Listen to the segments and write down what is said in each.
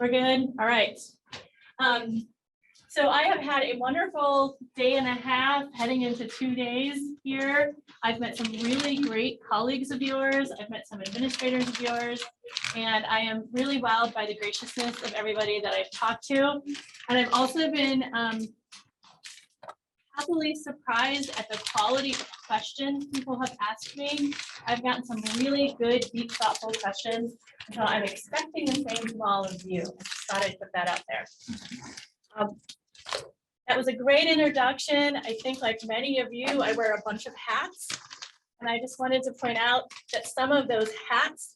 We're good? All right. So I have had a wonderful day and a half heading into 2 days here. I've met some really great colleagues of yours. I've met some administrators of yours, and I am really wowed by the graciousness of everybody that I've talked to. And I've also been happily surprised at the quality of questions people have asked me. I've gotten some really good, deep, thoughtful questions. So I'm expecting the same from all of you. I just thought I'd put that out there. That was a great introduction. I think, like many of you, I wear a bunch of hats. And I just wanted to point out that some of those hats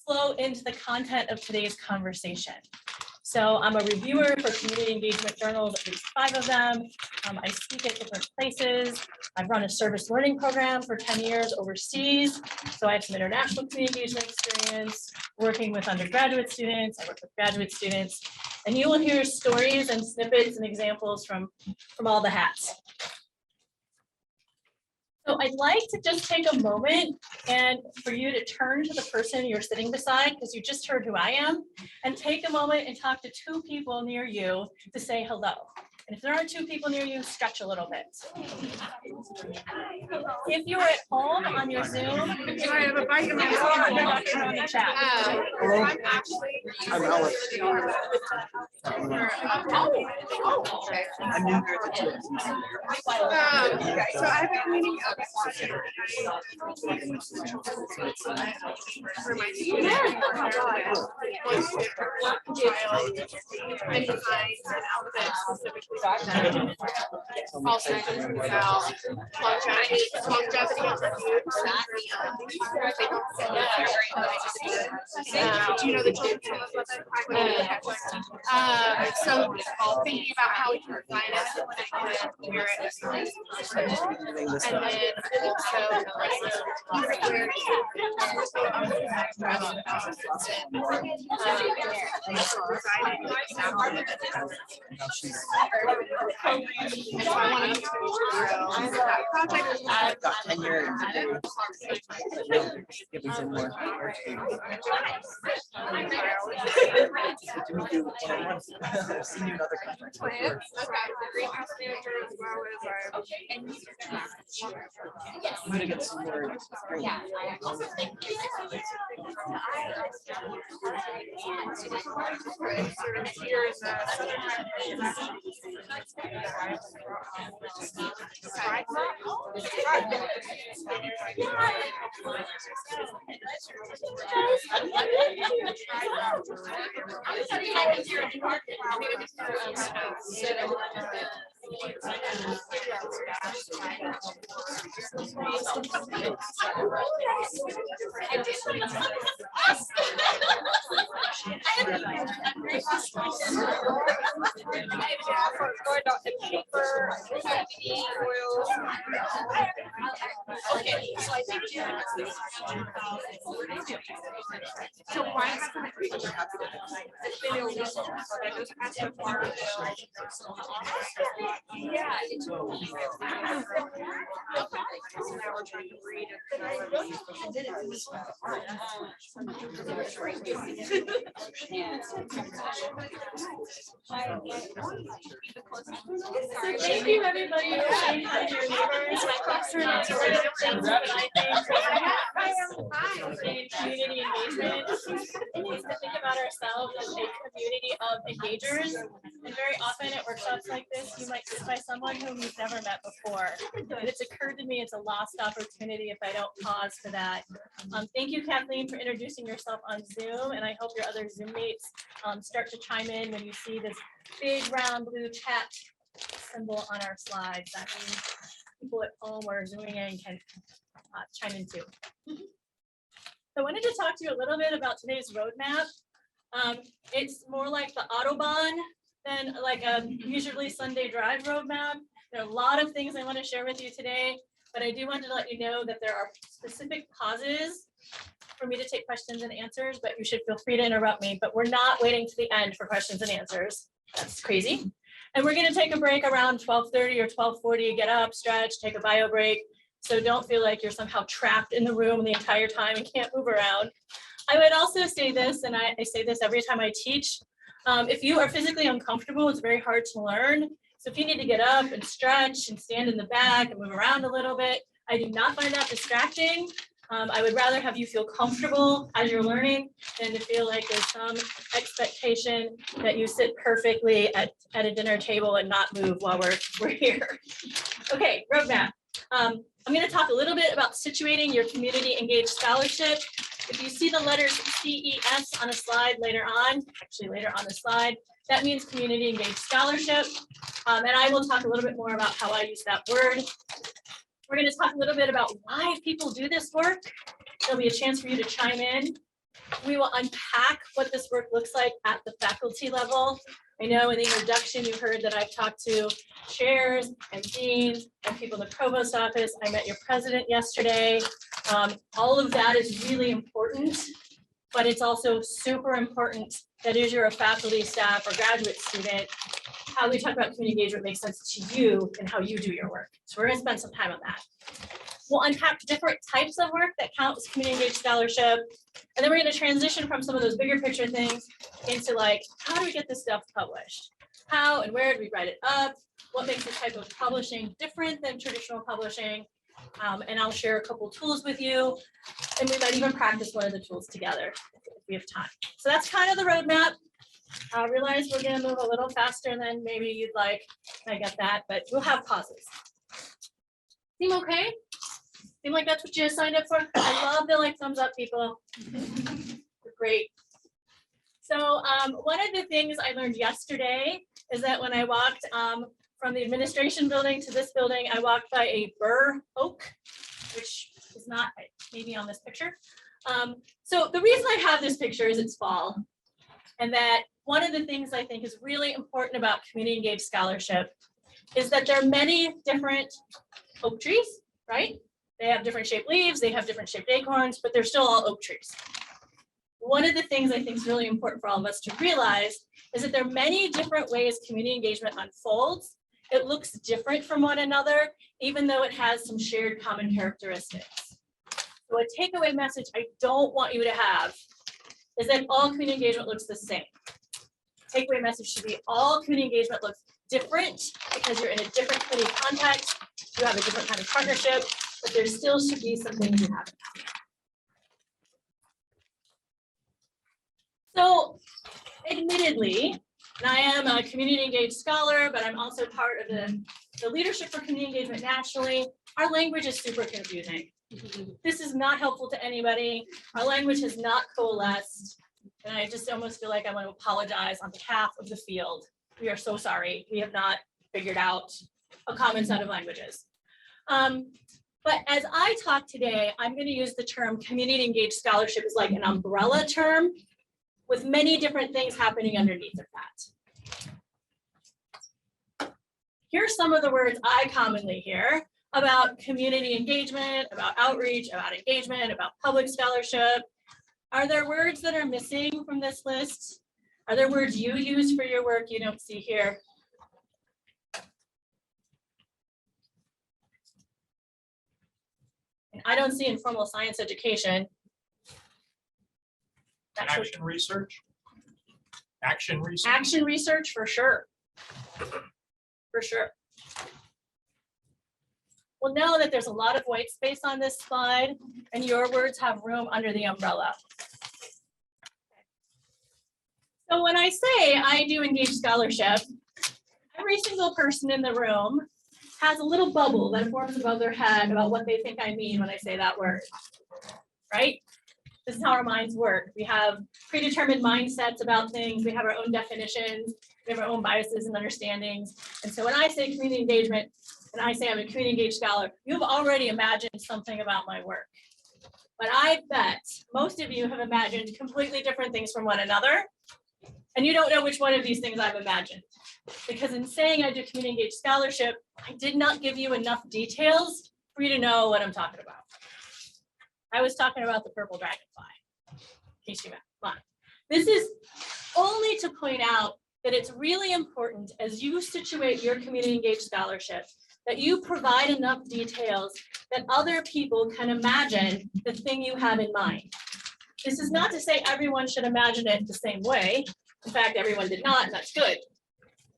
flow into the content of today's conversation. So I'm a reviewer for community engagement journals, at least 5 of them. I speak at different places. I've run a service learning program for 10 years overseas. So I have some international community engagement experience, working with undergraduate students. I work with graduate students. And you will hear stories and snippets and examples from all the hats. So I'd like to just take a moment and for you to turn to the person you're sitting beside, because you just heard who I am, and take a moment and talk to 2 people near you to say hello. And if there are 2 people near you, stretch a little bit. If you're at home on your Zoom, you have a bike in the chat. Hello. I'm Alex. I'm new here to so I have a community for my specifically all sections about longevity of reviews. Do you know the children's so thinking about how we can refine it and hear it and then also I've got tenure I've seen you in other countries. I'm gonna get some more so why is yeah, it's now we're trying to read it. Thank you, everybody, for saying hi to your neighbors. My classroom is one of the things that I think in community engagement is to think about ourselves as a community of engagers. And very often at workshops like this, you might sit by someone whom you've never met before. And it's occurred to me it's a lost opportunity if I don't pause for that. Thank you, Kathleen, for introducing yourself on Zoom, and I hope your other Zoom mates start to chime in when you see this big round blue chat symbol on our slides. That means people at home or Zooming in can chime in too. So I wanted to talk to you a little bit about today's roadmap. It's more like the Autobahn than like a usually Sunday drive roadmap. There are a lot of things I want to share with you today, but I do want to let you know that there are specific pauses for me to take questions and answers, but you should feel free to interrupt me, but we're not waiting to the end for questions and answers. That's crazy. And we're going to take a break around 12:30 or 12:40, get up, stretch, take a bio break. So don't feel like you're somehow trapped in the room the entire time and can't move around. I would also say this, and I say this every time I teach, if you are physically uncomfortable, it's very hard to learn. So if you need to get up and stretch and stand in the back and move around a little bit, I do not find that distracting. I would rather have you feel comfortable as you're learning than to feel like there's some expectation that you sit perfectly at a dinner table and not move while we're here. Okay, roadmap. I'm going to talk a little bit about situating your community engaged scholarship. If you see the letters CES on a slide later on the slide, that means community engaged scholarship. And I will talk a little bit more about how I use that word. We're going to talk a little bit about why people do this work. There'll be a chance for you to chime in. We will unpack what this work looks like at the faculty level. I know in the introduction you heard that I've talked to chairs and deans and people in the provost office. I met your president yesterday. All of that is really important, but it's also super important that as you're a faculty, staff, or graduate student, how we talk about community engagement makes sense to you and how you do your work. So we're going to spend some time on that. We'll unpack different types of work that count as community engaged scholarship. And then we're going to transition from some of those bigger picture things into like, how do we get this stuff published? How and where do we write it up? What makes this type of publishing different than traditional publishing? And I'll share a couple tools with you. And we might even practice one of the tools together if we have time. So that's kind of the roadmap. I realize we're going to move a little faster than maybe you'd like. I get that, but we'll have pauses. Seem okay? Seem like that's what you signed up for? I love the like thumbs up people. Great. So one of the things I learned yesterday is that when I walked from the administration building to this building, I walked by a bur oak, which is not maybe on this picture. So the reason I have this picture is it's fall. And that one of the things I think is really important about community engaged scholarship is that there are many different oak trees, right? They have different shaped leaves, they have different shaped acorns, but they're still all oak trees. One of the things I think is really important for all of us to realize is that there are many different ways community engagement unfolds. It looks different from one another, even though it has some shared common characteristics. So a takeaway message I don't want you to have is that all community engagement looks the same. Takeaway message should be all community engagement looks different because you're in a different community context, you have a different kind of partnership, but there still should be some things you have in common. So admittedly, and I am a community engaged scholar, but I'm also part of the leadership for community engagement nationally. Our language is super confusing. This is not helpful to anybody. Our language has not coalesced. And I just almost feel like I want to apologize on behalf of the field. We are so sorry. We have not figured out a common set of languages. But as I talk today, I'm going to use the term community engaged scholarship as like an umbrella term with many different things happening underneath of that. Here's some of the words I commonly hear about community engagement, about outreach, about engagement, about public scholarship. Are there words that are missing from this list? Are there words you use for your work you don't see here? And I don't see informal science education. Action research? Action research? Action research for sure. For sure. We'll know that there's a lot of white space on this slide and your words have room under the umbrella. So when I say I do engage scholarship, every single person in the room has a little bubble that forms above their head about what they think I mean when I say that word, right? This is how our minds work. We have predetermined mindsets about things. We have our own definitions. We have our own biases and understandings. And so when I say community engagement, and I say I'm a community engaged scholar, you've already imagined something about my work. But I bet most of you have imagined completely different things from one another. And you don't know which one of these things I've imagined. Because in saying I do community engaged scholarship, I did not give you enough details for you to know what I'm talking about. I was talking about the purple dragonfly, in case you mind. This is only to point out that it's really important as you situate your community engaged scholarship that you provide enough details that other people can imagine the thing you have in mind. This is not to say everyone should imagine it the same way. In fact, everyone did not, and that's good.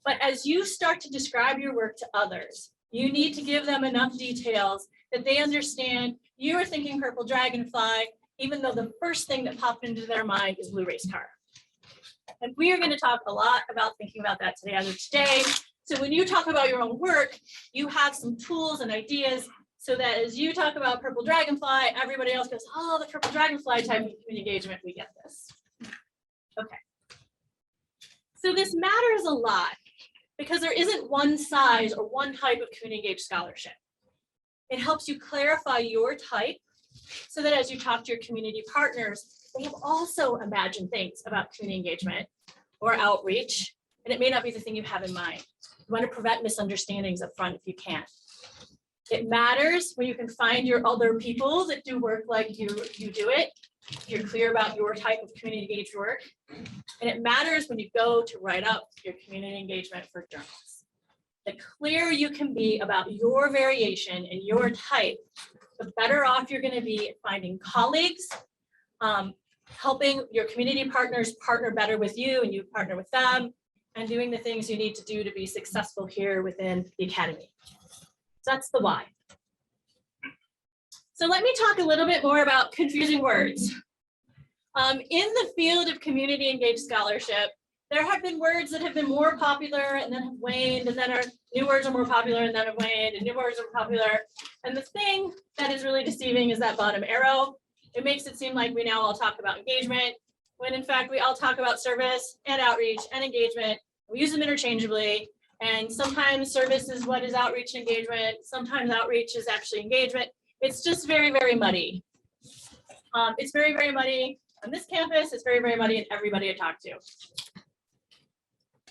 But as you start to describe your work to others, you need to give them enough details that they understand you are thinking purple dragonfly, even though the first thing that popped into their mind is blue race car. And we are going to talk a lot about thinking about that today. So when you talk about your own work, you have some tools and ideas so that as you talk about purple dragonfly, everybody else goes, oh, the purple dragonfly type of community engagement, we get this. Okay. So this matters a lot because there isn't one size or one type of community engaged scholarship. It helps you clarify your type so that as you talk to your community partners, they have also imagined things about community engagement or outreach, and it may not be the thing you have in mind. You want to prevent misunderstandings up front if you can. It matters when you can find your other people that do work like you do it. You're clear about your type of community engaged work. And it matters when you go to write up your community engagement for journals. The clearer you can be about your variation and your type, the better off you're going to be at finding colleagues, helping your community partners partner better with you and you partner with them, and doing the things you need to do to be successful here within the academy. So that's the why. So let me talk a little bit more about confusing words. In the field of community engaged scholarship, there have been words that have been more popular and then have waned, and then new words are more popular and then have waned, and new words are popular. And the thing that is really deceiving is that bottom arrow. It makes it seem like we now all talk about engagement, when in fact we all talk about service and outreach and engagement. We use them interchangeably, and sometimes service is what is outreach and engagement. Sometimes outreach is actually engagement. It's just very, very muddy. It's very, very muddy on this campus. It's very, very muddy in everybody I talk to.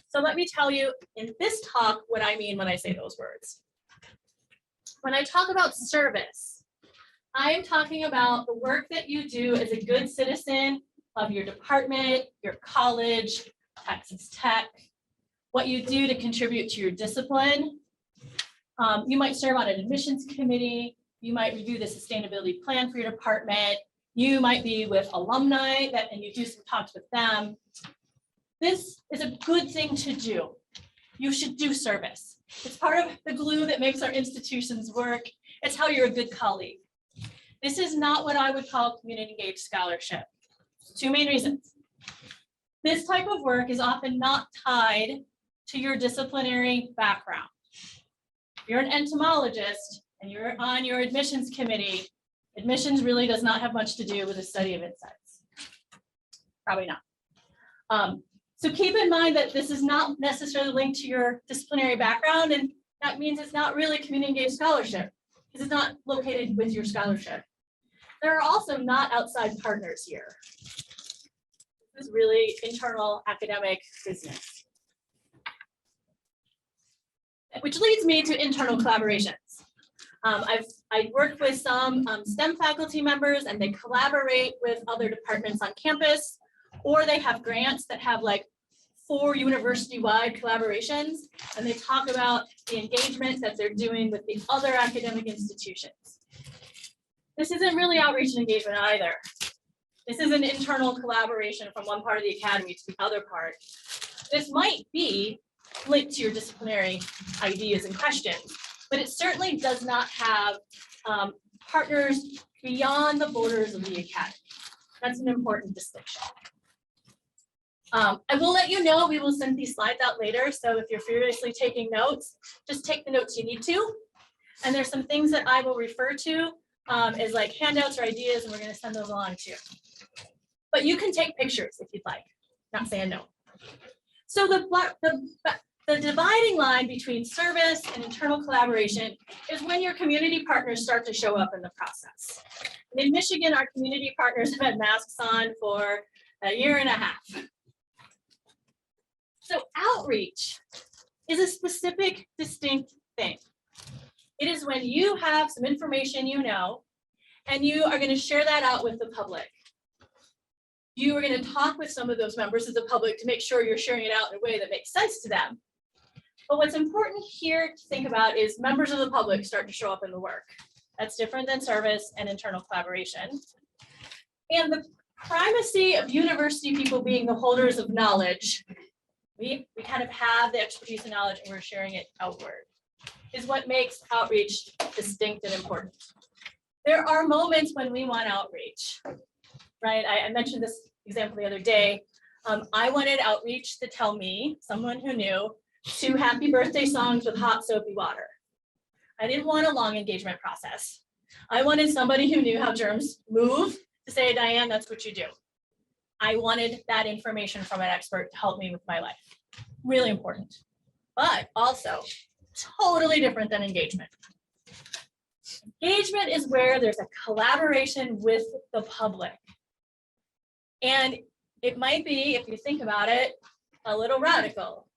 So let me tell you in this talk what I mean when I say those words. When I talk about service, I am talking about the work that you do as a good citizen of your department, your college, Texas Tech, what you do to contribute to your discipline. You might serve on an admissions committee. You might review the sustainability plan for your department. You might be with alumni and you do some talks with them. This is a good thing to do. You should do service. It's part of the glue that makes our institutions work. It's how you're a good colleague. This is not what I would call community engaged scholarship. Two main reasons. This type of work is often not tied to your disciplinary background. If you're an entomologist and you're on your admissions committee, admissions really does not have much to do with the study of insects. Probably not. So keep in mind that this is not necessarily linked to your disciplinary background, and that means it's not really community engaged scholarship because it's not located with your scholarship. There are also not outside partners here. This is really internal academic business. Which leads me to internal collaborations. I worked with some STEM faculty members and they collaborate with other departments on campus, or they have grants that have like 4 university-wide collaborations, and they talk about the engagement that they're doing with the other academic institutions. This isn't really outreach and engagement either. This is an internal collaboration from one part of the academy to the other part. This might be linked to your disciplinary ideas and questions, but it certainly does not have partners beyond the borders of the academy. That's an important distinction. I will let you know, we will send these slides out later, so if you're furiously taking notes, just take the notes you need to. And there's some things that I will refer to as like handouts or ideas, and we're going to send those along too. But you can take pictures if you'd like, not saying no. So the dividing line between service and internal collaboration is when your community partners start to show up in the process. And in Michigan, our community partners have had masks on for a year and a half. So outreach is a specific, distinct thing. It is when you have some information you know, and you are going to share that out with the public. You are going to talk with some of those members of the public to make sure you're sharing it out in a way that makes sense to them. But what's important here to think about is members of the public start to show up in the work. That's different than service and internal collaboration. And primacy of university people being the holders of knowledge, we kind of have the expertise and knowledge and we're sharing it outward, is what makes outreach distinct and important. There are moments when we want outreach, right? I mentioned this example the other day. I wanted outreach to tell me, someone who knew, 2 happy birthday songs with hot soapy water. I didn't want a long engagement process. I wanted somebody who knew how germs move to say, Diane, that's what you do. I wanted that information from an expert to help me with my life. Really important, but also totally different than engagement. Engagement is where there's a collaboration with the public. And it might be, if you think about it, a little radical,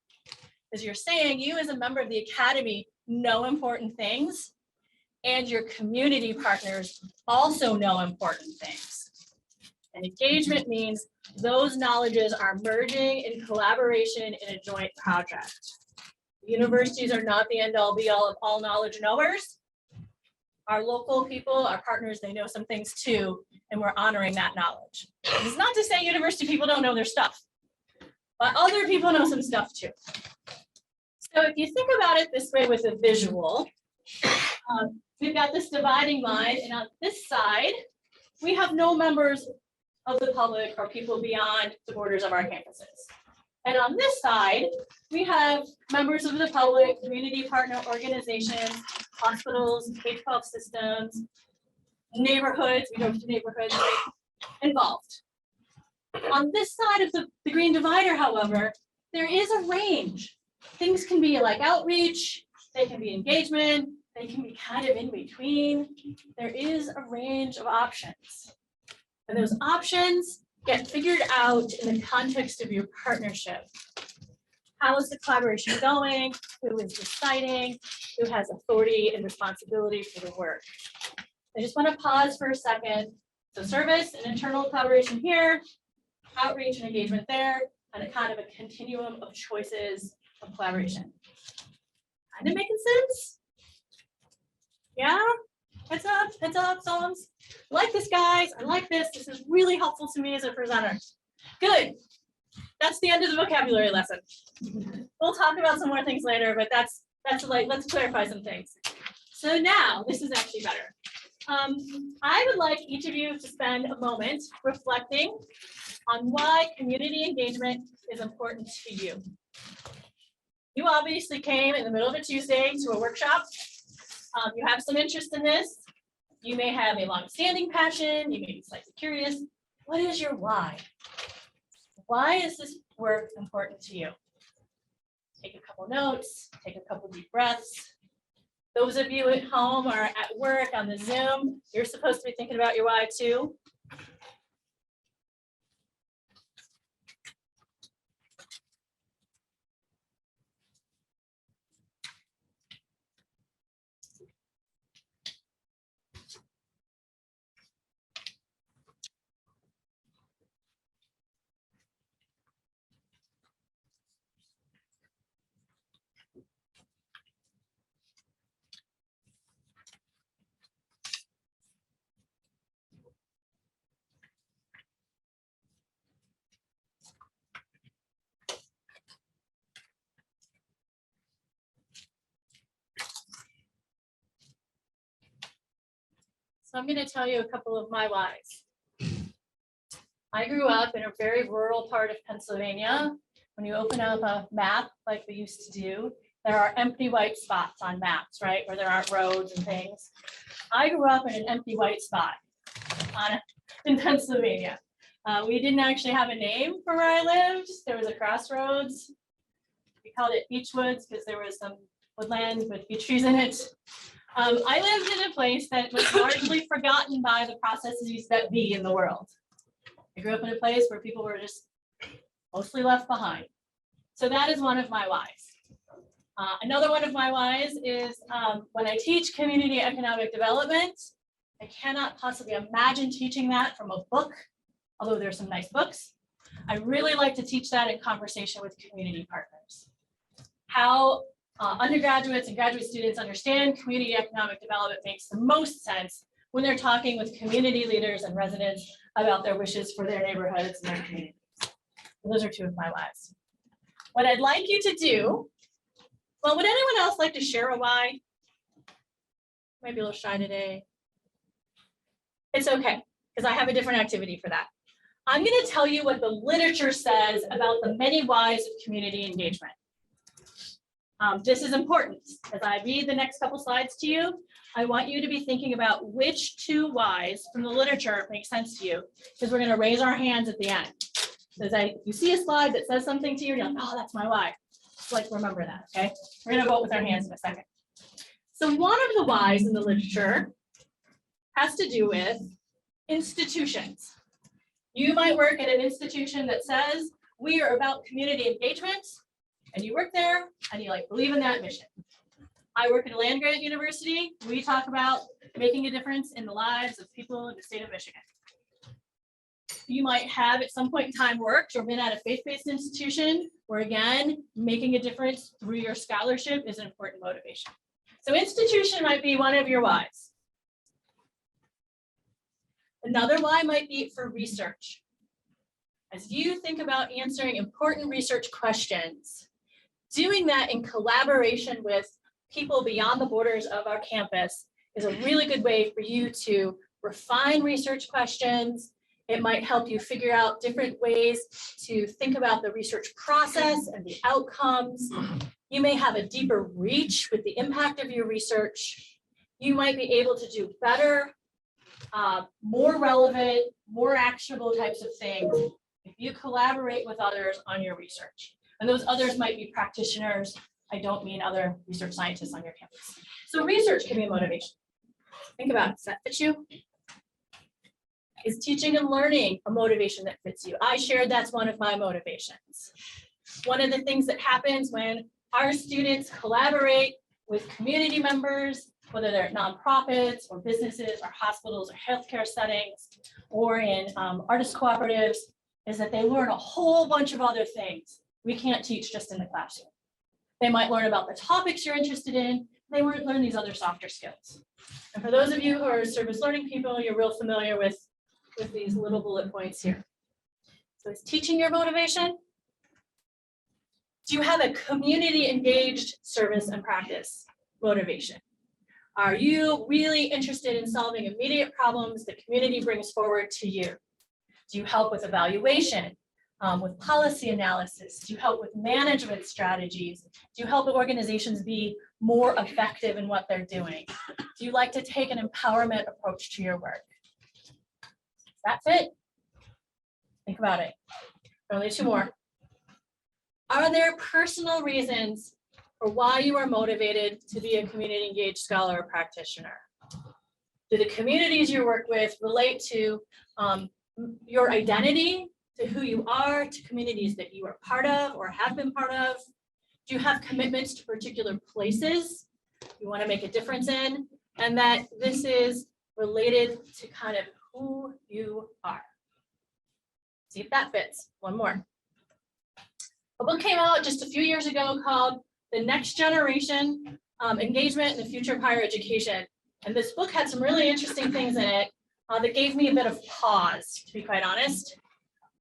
because you're saying you as a member of the academy know important things, and your community partners also know important things. And engagement means those knowledges are merging in collaboration in a joint project. Universities are not the end all be all of all knowledge knowers. Our local people, our partners, they know some things too, and we're honoring that knowledge. It's not to say university people don't know their stuff, but other people know some stuff too. So if you think about it this way with a visual, we've got this dividing line, and on this side, we have no members of the public or people beyond the borders of our campuses. And on this side, we have members of the public, community partner organizations, hospitals, K-12 systems, neighborhoods, we go to neighborhoods, involved. On this side of the green divider, however, there is a range. Things can be like outreach, they can be engagement, they can be kind of in between. There is a range of options. And those options get figured out in the context of your partnership. How is the collaboration going? Who is deciding? Who has authority and responsibility for the work? I just want to pause for a second. So service and internal collaboration here, outreach and engagement there, and a kind of a continuum of choices of collaboration. Kind of making sense? Yeah? Heads up, songs. I like this, guys. I like this. This is really helpful to me as a presenter. Good. That's the end of the vocabulary lesson. We'll talk about some more things later, but that's like, let's clarify some things. So now, this is actually better. I would like each of you to spend a moment reflecting on why community engagement is important to you. You obviously came in the middle of a Tuesday to a workshop. You have some interest in this. You may have a long-standing passion. You may be slightly curious. What is your why? Why is this work important to you? Take a couple notes, take a couple deep breaths. Those of you at home or at work on the Zoom, you're supposed to be thinking about your why too. So I'm going to tell you a couple of my whys. I grew up in a very rural part of Pennsylvania. When you open up a map like we used to do, there are empty white spots on maps, right, where there aren't roads and things. I grew up in an empty white spot in Pennsylvania. We didn't actually have a name for where I lived. There was a crossroads. We called it Beechwoods because there was some woodland with beech trees in it. I lived in a place that was largely forgotten by the processes that be in the world. I grew up in a place where people were just mostly left behind. So that is one of my whys. Another one of my whys is when I teach community economic development, I cannot possibly imagine teaching that from a book, although there's some nice books. I really like to teach that in conversation with community partners. How undergraduates and graduate students understand community economic development makes the most sense when they're talking with community leaders and residents about their wishes for their neighborhoods and their communities. Those are two of my whys. What I'd like you to do, well, would anyone else like to share a why? Might be a little shy today. It's okay, because I have a different activity for that. I'm going to tell you what the literature says about the many whys of community engagement. This is important. As I read the next couple slides to you, I want you to be thinking about which two whys from the literature make sense to you, because we're going to raise our hands at the end. So as you see a slide that says something to you, you're like, oh, that's my why. Just like remember that, okay? We're going to vote with our hands in a second. So one of the whys in the literature has to do with institutions. You might work at an institution that says we are about community engagement, and you work there and you believe in that mission. I work at a land grant university. We talk about making a difference in the lives of people in the state of Michigan. You might have at some point in time worked or been at a faith-based institution where, again, making a difference through your scholarship is an important motivation. So institution might be one of your whys. Another why might be for research. As you think about answering important research questions, doing that in collaboration with people beyond the borders of our campus is a really good way for you to refine research questions. It might help you figure out different ways to think about the research process and the outcomes. You may have a deeper reach with the impact of your research. You might be able to do better, more relevant, more actionable types of things if you collaborate with others on your research. And those others might be practitioners. I don't mean other research scientists on your campus. So research can be a motivation. Think about it. Does that fit you? Is teaching and learning a motivation that fits you? I shared that's one of my motivations. One of the things that happens when our students collaborate with community members, whether they're nonprofits or businesses or hospitals or healthcare settings or in artist cooperatives, is that they learn a whole bunch of other things we can't teach just in the classroom. They might learn about the topics you're interested in. They might learn these other softer skills. And for those of you who are service learning people, you're real familiar with these little bullet points here. So is teaching your motivation? Do you have a community engaged service and practice motivation? Are you really interested in solving immediate problems the community brings forward to you? Do you help with evaluation, with policy analysis? Do you help with management strategies? Do you help organizations be more effective in what they're doing? Do you like to take an empowerment approach to your work? Does that fit? Think about it. Only two more. Are there personal reasons for why you are motivated to be a community engaged scholar or practitioner? Do the communities you work with relate to your identity, to who you are, to communities that you are part of or have been part of? Do you have commitments to particular places you want to make a difference in? And that this is related to kind of who you are. See if that fits. One more. A book came out just a few years ago called The Next Generation, Engagement in the Future of Higher Education. And this book had some really interesting things in it that gave me a bit of pause, to be quite honest.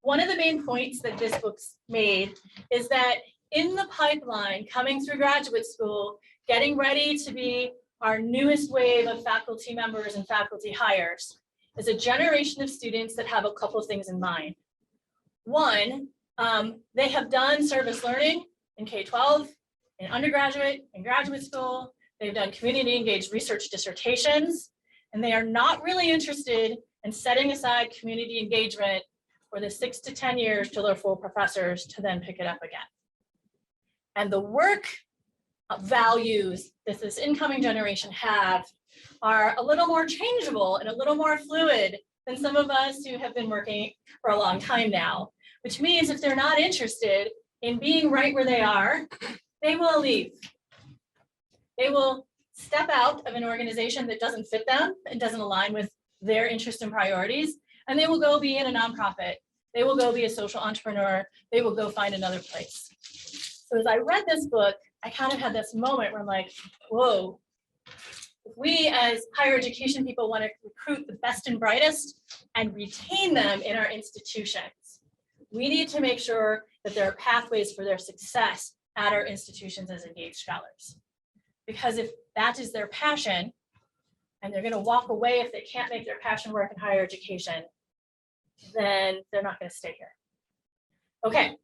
One of the main points that this book's made is that in the pipeline, coming through graduate school, getting ready to be our newest wave of faculty members and faculty hires, is a generation of students that have a couple of things in mind. One, they have done service learning in K-12, in undergraduate, in graduate school. They've done community engaged research dissertations, and they are not really interested in setting aside community engagement for the 6 to 10 years till they're full professors to then pick it up again. And the work values that this incoming generation have are a little more changeable and a little more fluid than some of us who have been working for a long time now, which means if they're not interested in being right where they are, they will leave. They will step out of an organization that doesn't fit them and doesn't align with their interests and priorities, and they will go be in a nonprofit. They will go be a social entrepreneur. They will go find another place. So as I read this book, I kind of had this moment where I'm like, whoa, if we as higher education people want to recruit the best and brightest and retain them in our institutions, we need to make sure that there are pathways for their success at our institutions as engaged scholars. Because if that is their passion, and they're going to walk away if they can't make their passion work in higher education, then they're not going to stay here. Okay.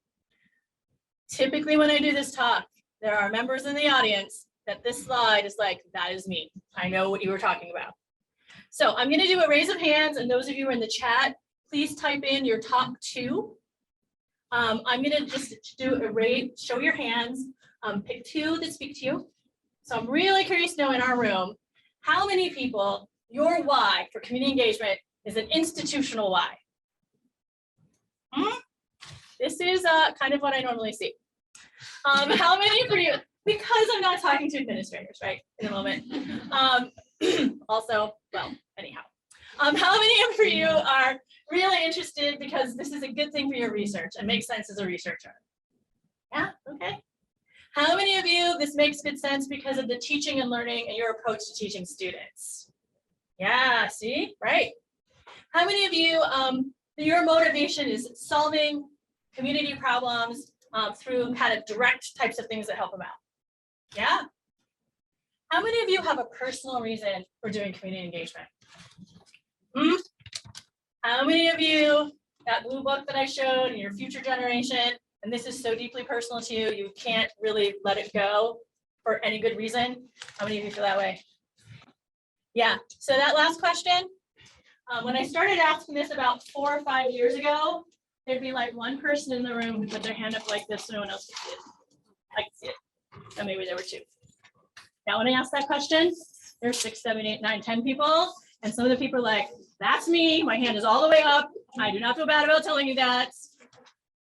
Typically when I do this talk, there are members in the audience that this slide is like, that is me. I know what you were talking about. So I'm going to do a raise of hands, and those of you who are in the chat, please type in your top 2. I'm going to just do a raise, show your hands, pick 2 that speak to you. So I'm really curious to know in our room, how many people, your why for community engagement is an institutional why? This is kind of what I normally see. How many for you? Because I'm not talking to administrators, right, in a moment. Also, well, anyhow. How many for you are really interested because this is a good thing for your research and makes sense as a researcher? Yeah, okay. How many of you, this makes good sense because of the teaching and learning and your approach to teaching students? Yeah, see, right. How many of you, your motivation is solving community problems through kind of direct types of things that help them out? Yeah. How many of you have a personal reason for doing community engagement? How many of you, that blue book that I showed in your future generation, and this is so deeply personal to you, you can't really let it go for any good reason? How many of you feel that way? Yeah, so that last question, when I started asking this about 4 or 5 years ago, there'd be like one person in the room who put their hand up like this so no one else could see it. I could see it. So maybe there were 2. Now when I ask that question, there's 6, 7, 8, 9, 10 people. And some of the people are like, that's me, my hand is all the way up. I do not feel bad about telling you that.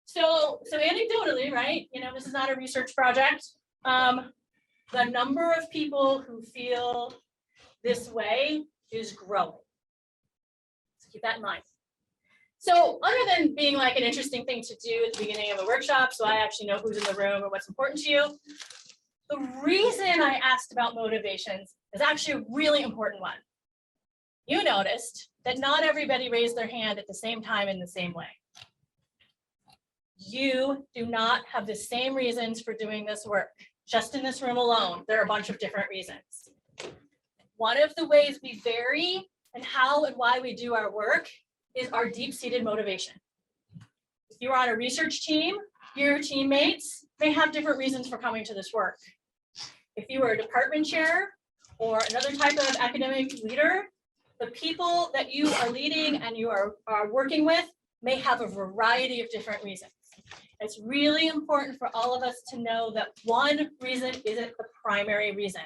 So anecdotally, right, you know, this is not a research project. The number of people who feel this way is growing. So keep that in mind. So other than being like an interesting thing to do at the beginning of a workshop, so I actually know who's in the room or what's important to you, the reason I asked about motivations is actually a really important one. You noticed that not everybody raised their hand at the same time in the same way. You do not have the same reasons for doing this work. Just in this room alone, there are a bunch of different reasons. One of the ways we vary and how and why we do our work is our deep-seated motivation. If you're on a research team, your teammates may have different reasons for coming to this work. If you are a department chair or another type of academic leader, the people that you are leading and you are working with may have a variety of different reasons. It's really important for all of us to know that one reason isn't the primary reason,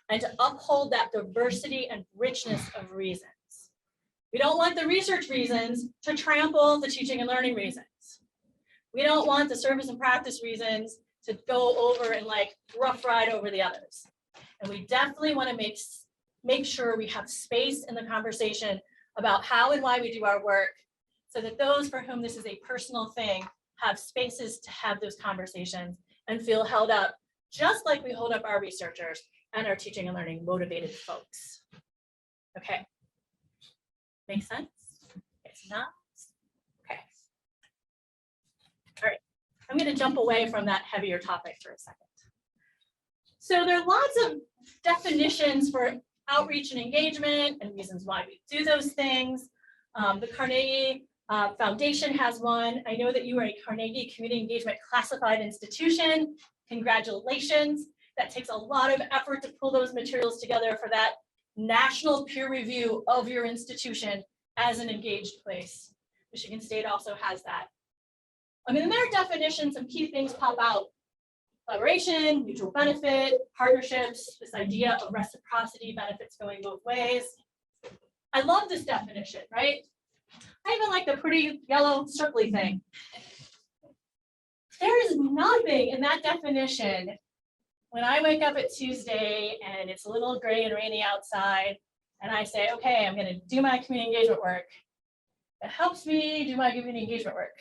and to uphold that diversity and richness of reasons. We don't want the research reasons to trample the teaching and learning reasons. We don't want the service and practice reasons to go over and like rough ride over the others. And we definitely want to make sure we have space in the conversation about how and why we do our work, so that those for whom this is a personal thing have spaces to have those conversations and feel held up, just like we hold up our researchers and our teaching and learning motivated folks. Okay. Make sense? It's not? Okay. All right. I'm going to jump away from that heavier topic for a second. So there are lots of definitions for outreach and engagement and reasons why we do those things. The Carnegie Foundation has one. I know that you are a Carnegie Community Engagement Classified Institution. Congratulations. That takes a lot of effort to pull those materials together for that national peer review of your institution as an engaged place. Michigan State also has that. I mean, in their definition, some key things pop out. Collaboration, mutual benefit, partnerships, this idea of reciprocity, benefits going both ways. I love this definition, right? I even like the pretty yellow circly thing. There is nothing in that definition when I wake up at Tuesday and it's a little gray and rainy outside, and I say, okay, I'm going to do my community engagement work. It helps me do my community engagement work,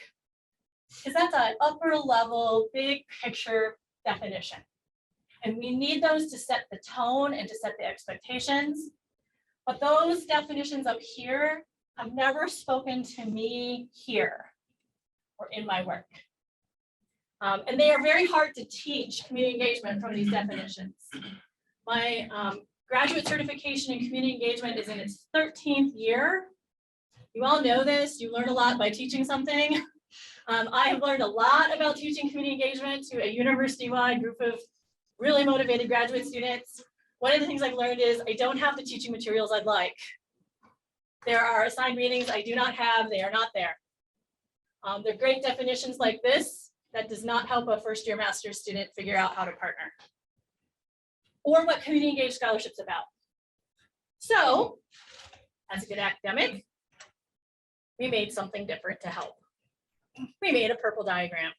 because that's an upper level, big picture definition. And we need those to set the tone and to set the expectations. But those definitions up here have never spoken to me here or in my work. And they are very hard to teach community engagement from these definitions. My graduate certification in community engagement is in its 13th year. You all know this, you learn a lot by teaching something. I have learned a lot about teaching community engagement to a university-wide group of really motivated graduate students. One of the things I've learned is I don't have the teaching materials I'd like. There are assigned readings I do not have, they are not there. They're great definitions like this that does not help a first-year master's student figure out how to partner or what community engaged scholarship's about. So, as a good academic, we made something different to help. We made a purple diagram.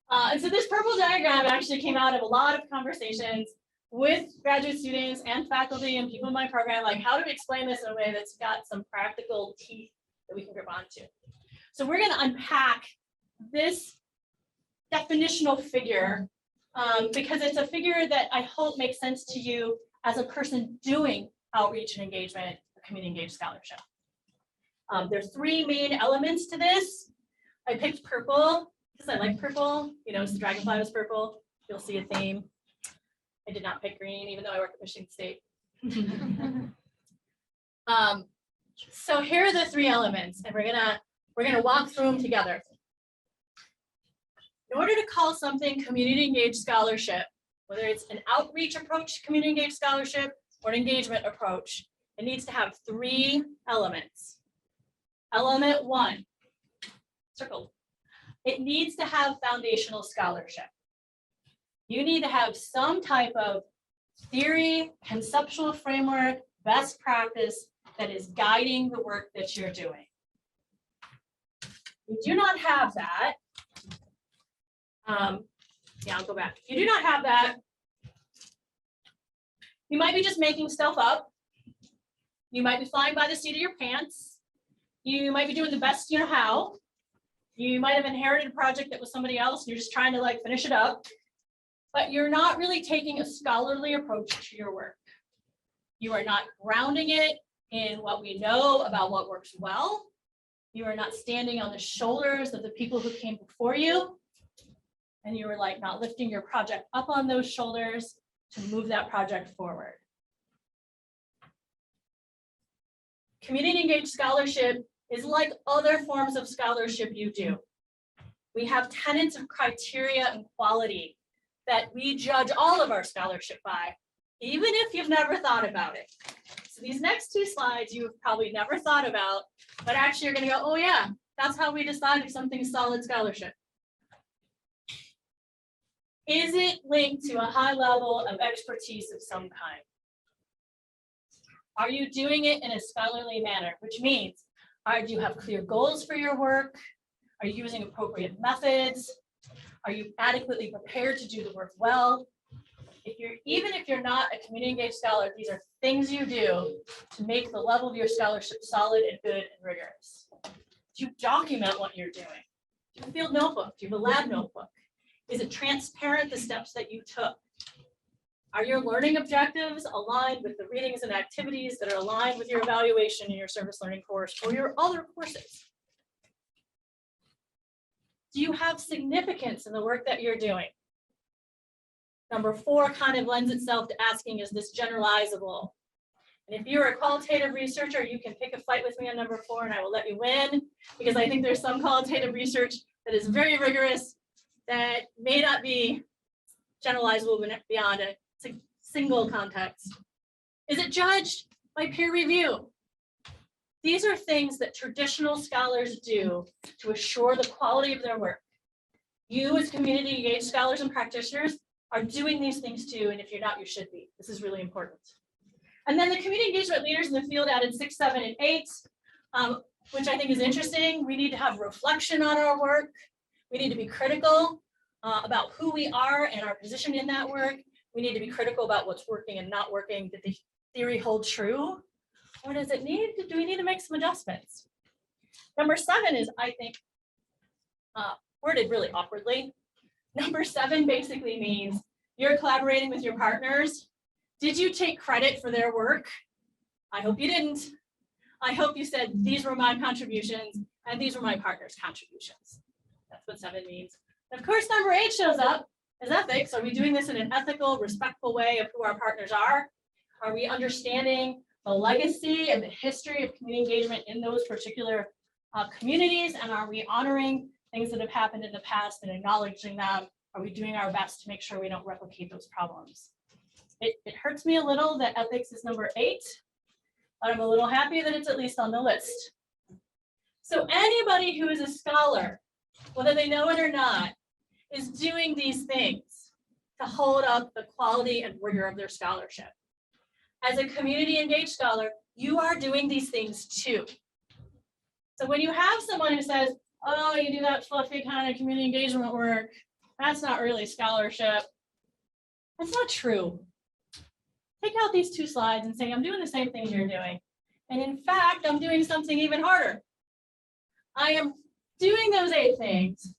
And so this purple diagram actually came out of a lot of conversations with graduate students and faculty and people in my program, like how to explain this in a way that's got some practical teeth that we can grip onto. So we're going to unpack this definitional figure because it's a figure that I hope makes sense to you as a person doing outreach and engagement, community engaged scholarship. There's three main elements to this. I picked purple because I like purple. You know, the Dragonfly was purple. You'll see a theme. I did not pick green, even though I work at Michigan State. So here are the three elements, and we're gonna walk through them together. In order to call something community engaged scholarship, whether it's an outreach approach to community engaged scholarship or an engagement approach, it needs to have three elements. Element one, circled. It needs to have foundational scholarship. You need to have some type of theory, conceptual framework, best practice that is guiding the work that you're doing. You do not have that. Yeah, I'll go back. You do not have that. You might be just making stuff up. You might be flying by the seat of your pants. You might be doing the best you know how. You might have inherited a project that was somebody else and you're just trying to like finish it up, but you're not really taking a scholarly approach to your work. You are not grounding it in what we know about what works well. You are not standing on the shoulders of the people who came before you. And you are like not lifting your project up on those shoulders to move that project forward. Community engaged scholarship is like other forms of scholarship you do. We have tenets of criteria and quality that we judge all of our scholarship by, even if you've never thought about it. So these next two slides you've probably never thought about, but actually you're gonna go, oh yeah, that's how we decide if something's solid scholarship. Is it linked to a high level of expertise of some kind? Are you doing it in a scholarly manner, which means, do you have clear goals for your work? Are you using appropriate methods? Are you adequately prepared to do the work well? Even if you're not a community engaged scholar, these are things you do to make the level of your scholarship solid and good and rigorous. Do you document what you're doing? Do you have a field notebook? Do you have a lab notebook? Is it transparent, the steps that you took? Are your learning objectives aligned with the readings and activities that are aligned with your evaluation in your service learning course or your other courses? Do you have significance in the work that you're doing? Number 4 kind of lends itself to asking, is this generalizable? And if you're a qualitative researcher, you can pick a fight with me on number 4 and I will let you win, because I think there's some qualitative research that is very rigorous that may not be generalizable beyond a single context. Is it judged by peer review? These are things that traditional scholars do to assure the quality of their work. You as community engaged scholars and practitioners are doing these things too, and if you're not, you should be. This is really important. And then the community engagement leaders in the field added 6, 7, and 8, which I think is interesting. We need to have reflection on our work. We need to be critical about who we are and our position in that work. We need to be critical about what's working and not working. Did the theory hold true? Or does it need to, do we need to make some adjustments? Number 7 is, I think, worded really awkwardly. Number 7 basically means you're collaborating with your partners. Did you take credit for their work? I hope you didn't. I hope you said, these were my contributions and these were my partner's contributions. That's what 7 means. And of course, number 8 shows up as ethics. Are we doing this in an ethical, respectful way of who our partners are? Are we understanding the legacy and the history of community engagement in those particular communities? And are we honoring things that have happened in the past and acknowledging them? Are we doing our best to make sure we don't replicate those problems? It hurts me a little that ethics is number 8, but I'm a little happy that it's at least on the list. So anybody who is a scholar, whether they know it or not, is doing these things to hold up the quality and rigor of their scholarship. As a community engaged scholar, you are doing these things too. So when you have someone who says, oh, you do that fluffy kind of community engagement work, that's not really scholarship, that's not true. Take out these 2 slides and say, I'm doing the same thing you're doing. And in fact, I'm doing something even harder. I am doing those 8 things,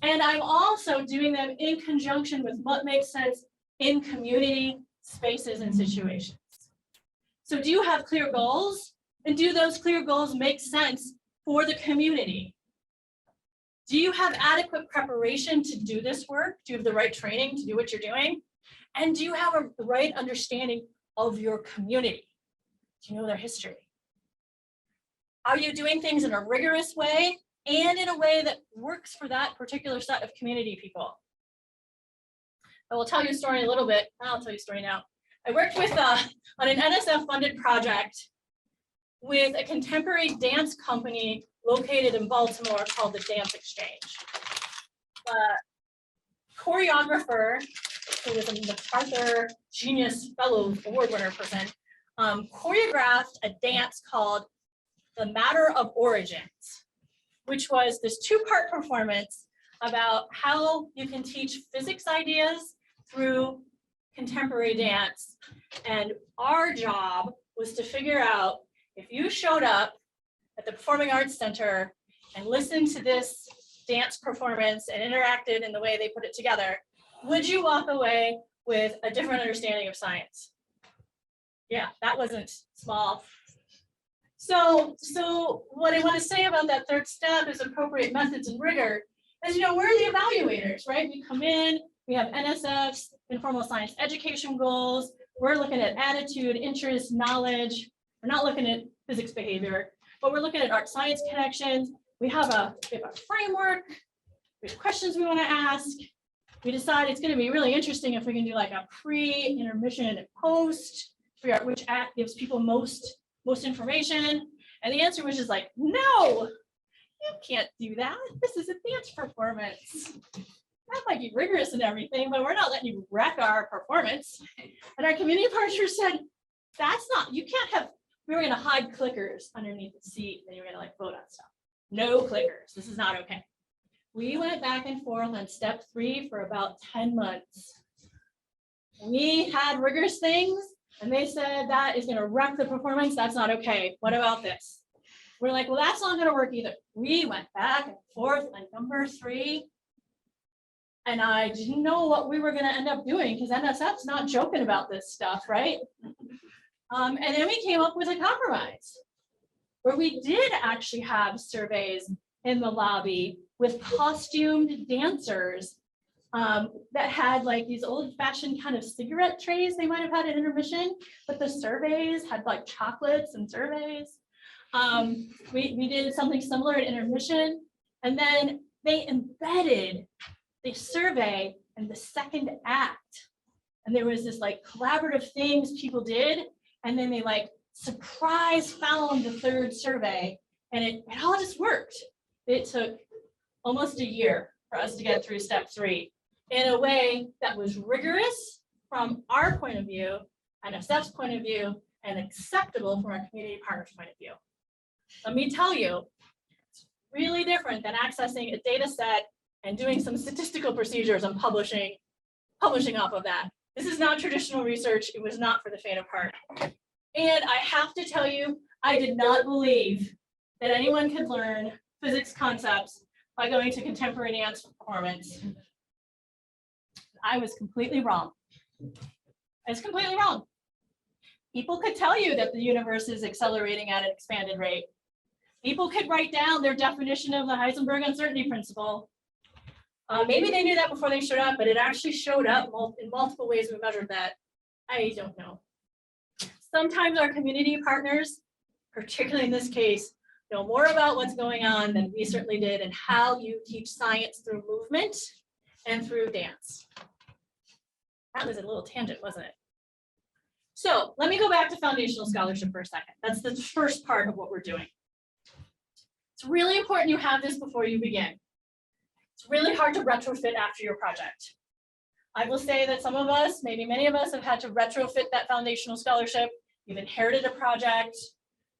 and I'm also doing them in conjunction with what makes sense in community spaces and situations. So do you have clear goals? And do those clear goals make sense for the community? Do you have adequate preparation to do this work? Do you have the right training to do what you're doing? And do you have the right understanding of your community? Do you know their history? Are you doing things in a rigorous way and in a way that works for that particular set of community people? I will tell you a story in a little bit. I'll tell you a story now. I worked with on an NSF-funded project with a contemporary dance company located in Baltimore called the Dance Exchange. Choreographer, who was a MacArthur Genius Fellow Award winner person, choreographed a dance called The Matter of Origins, which was this 2-part performance about how you can teach physics ideas through contemporary dance. And our job was to figure out, if you showed up at the Performing Arts Center and listened to this dance performance and interacted in the way they put it together, would you walk away with a different understanding of science? Yeah, that wasn't small. So what I want to say about that 3rd step is appropriate methods and rigor. As you know, we're the evaluators, right? We come in, we have NSF's informal science education goals. We're looking at attitude, interest, knowledge. We're not looking at physics behavior, but we're looking at art science connections. We have a framework. We have questions we want to ask. We decide it's going to be really interesting if we can do like a pre, intermission, and post, figure out which act gives people most information. And the answer was just like, no, you can't do that. This is a dance performance. That might be rigorous and everything, but we're not letting you wreck our performance. And our community partners said, that's not, you can't have, we were going to hide clickers underneath the seat, and you were going to like vote on stuff. No clickers. This is not okay. We went back and forth on step 3 for about 10 months. We had rigorous things, and they said that is going to wreck the performance. That's not okay. What about this? We're like, well, that's not going to work either. We went back and forth on number 3. And I didn't know what we were going to end up doing because NSF's not joking about this stuff, right? And then we came up with a compromise where we did actually have surveys in the lobby with costumed dancers that had like these old-fashioned kind of cigarette trays they might have had at intermission, but the surveys had like chocolates and surveys. We did something similar at intermission, and then they embedded the survey in the 2nd act. And there was this like collaborative things people did, and then they like surprise found the 3rd survey, and it all just worked. It took almost a year for us to get through step 3 in a way that was rigorous from our point of view, NSF's point of view, and acceptable from our community partners' point of view. Let me tell you, it's really different than accessing a data set and doing some statistical procedures and publishing off of that. This is not traditional research. It was not for the faint of heart. And I have to tell you, I did not believe that anyone could learn physics concepts by going to contemporary dance performance. I was completely wrong. I was completely wrong. People could tell you that the universe is accelerating at an expanded rate. People could write down their definition of the Heisenberg uncertainty principle. Maybe they knew that before they showed up, but it actually showed up in multiple ways we measured that. I don't know. Sometimes our community partners, particularly in this case, know more about what's going on than we certainly did and how you teach science through movement and through dance. That was a little tangent, wasn't it? So let me go back to foundational scholarship for a second. That's the first part of what we're doing. It's really important you have this before you begin. It's really hard to retrofit after your project. I will say that some of us, maybe many of us, have had to retrofit that foundational scholarship. You've inherited a project.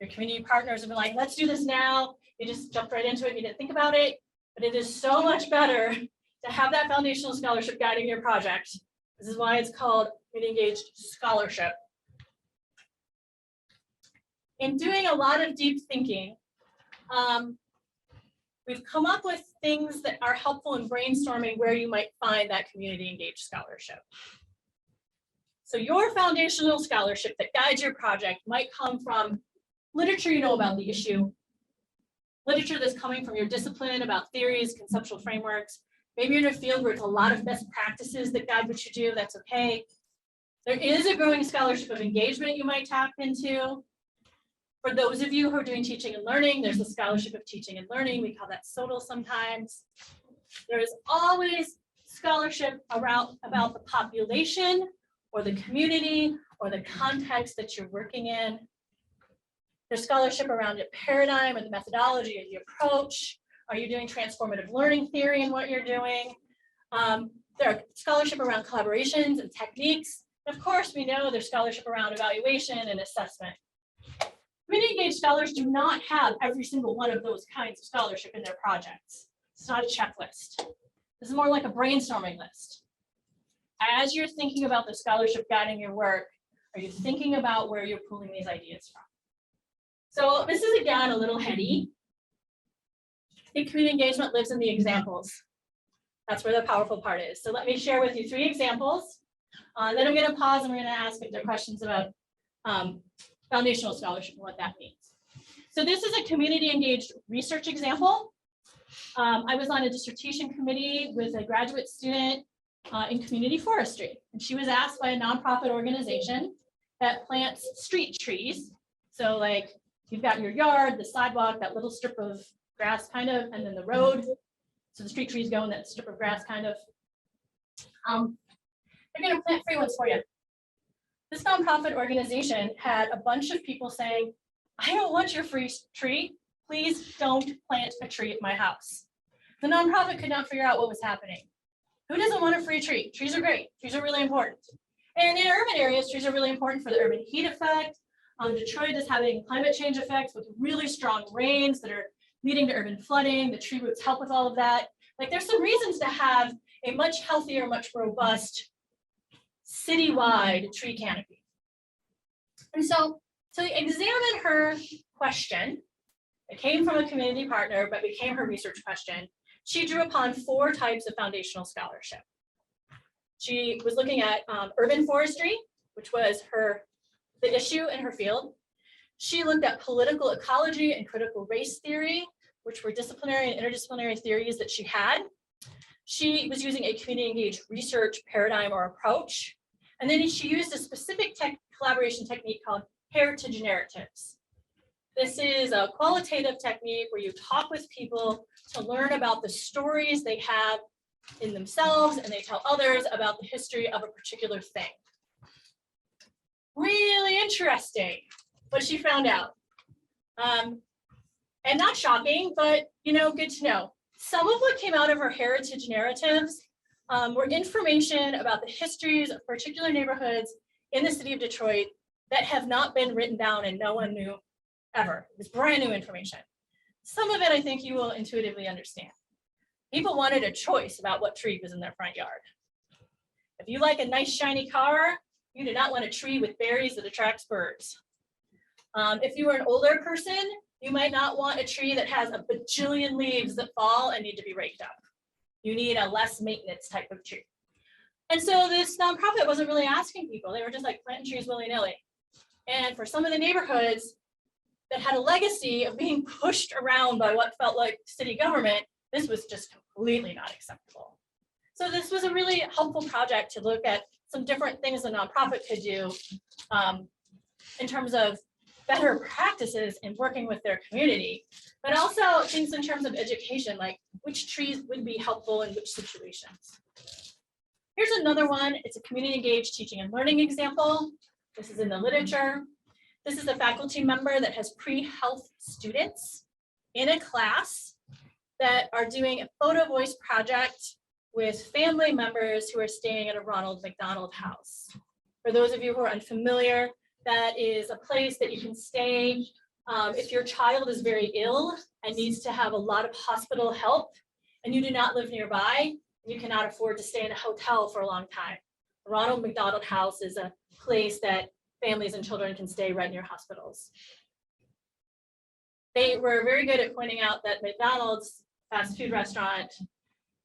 Your community partners have been like, let's do this now. You just jumped right into it. You didn't think about it. But it is so much better to have that foundational scholarship guiding your project. This is why it's called community engaged scholarship. In doing a lot of deep thinking, we've come up with things that are helpful in brainstorming where you might find that community engaged scholarship. So your foundational scholarship that guides your project might come from literature you know about the issue, literature that's coming from your discipline about theories, conceptual frameworks. Maybe you're in a field where it's a lot of best practices that guide what you do, that's okay. There is a growing scholarship of engagement you might tap into. For those of you who are doing teaching and learning, there's a scholarship of teaching and learning. We call that SOTL sometimes. There is always scholarship around about the population or the community or the context that you're working in. There's scholarship around your paradigm or the methodology or the approach. Are you doing transformative learning theory in what you're doing? There are scholarship around collaborations and techniques. And of course, we know there's scholarship around evaluation and assessment. Community engaged scholars do not have every single one of those kinds of scholarship in their projects. It's not a checklist. This is more like a brainstorming list. As you're thinking about the scholarship guiding your work, are you thinking about where you're pulling these ideas from? So this is, again, a little heady. I think community engagement lives in the examples. That's where the powerful part is. So let me share with you 3 examples. Then I'm going to pause and we're going to ask if there are questions about foundational scholarship and what that means. So this is a community engaged research example. I was on a dissertation committee with a graduate student in community forestry. And she was asked by a nonprofit organization that plants street trees. So like you've got your yard, the sidewalk, that little strip of grass kind of, and then the road. So the street trees go in that strip of grass kind of. They're going to plant free ones for you. This nonprofit organization had a bunch of people saying, I don't want your free tree. Please don't plant a tree at my house. The nonprofit could not figure out what was happening. Who doesn't want a free tree? Trees are great. Trees are really important. And in urban areas, trees are really important for the urban heat effect. Detroit is having climate change effects with really strong rains that are leading to urban flooding. The tree roots help with all of that. Like there's some reasons to have a much healthier, much robust citywide tree canopy. And so to examine her question, it came from a community partner, but became her research question, she drew upon 4 types of foundational scholarship. She was looking at urban forestry, which was the issue in her field. She looked at political ecology and critical race theory, which were disciplinary and interdisciplinary theories that she had. She was using a community engaged research paradigm or approach. And then she used a specific collaboration technique called heritage narratives. This is a qualitative technique where you talk with people to learn about the stories they have in themselves and they tell others about the history of a particular thing. Really interesting what she found out. And not shocking, but good to know. Some of what came out of her heritage narratives were information about the histories of particular neighborhoods in the city of Detroit that have not been written down and no one knew ever. It was brand new information. Some of it I think you will intuitively understand. People wanted a choice about what tree was in their front yard. If you like a nice shiny car, you do not want a tree with berries that attracts birds. If you were an older person, you might not want a tree that has a bajillion leaves that fall and need to be raked up. You need a less maintenance type of tree. And so this nonprofit wasn't really asking people. They were just like planting trees willy-nilly. And for some of the neighborhoods that had a legacy of being pushed around by what felt like city government, this was just completely not acceptable. So this was a really helpful project to look at some different things a nonprofit could do in terms of better practices in working with their community, but also things in terms of education, like which trees would be helpful in which situations. Here's another one. It's a community engaged teaching and learning example. This is in the literature. This is a faculty member that has pre-health students in a class that are doing a photo voice project with family members who are staying at a Ronald McDonald House. For those of you who are unfamiliar, that is a place that you can stay if your child is very ill and needs to have a lot of hospital help and you do not live nearby, you cannot afford to stay in a hotel for a long time. The Ronald McDonald House is a place that families and children can stay right near hospitals. They were very good at pointing out that McDonald's fast food restaurant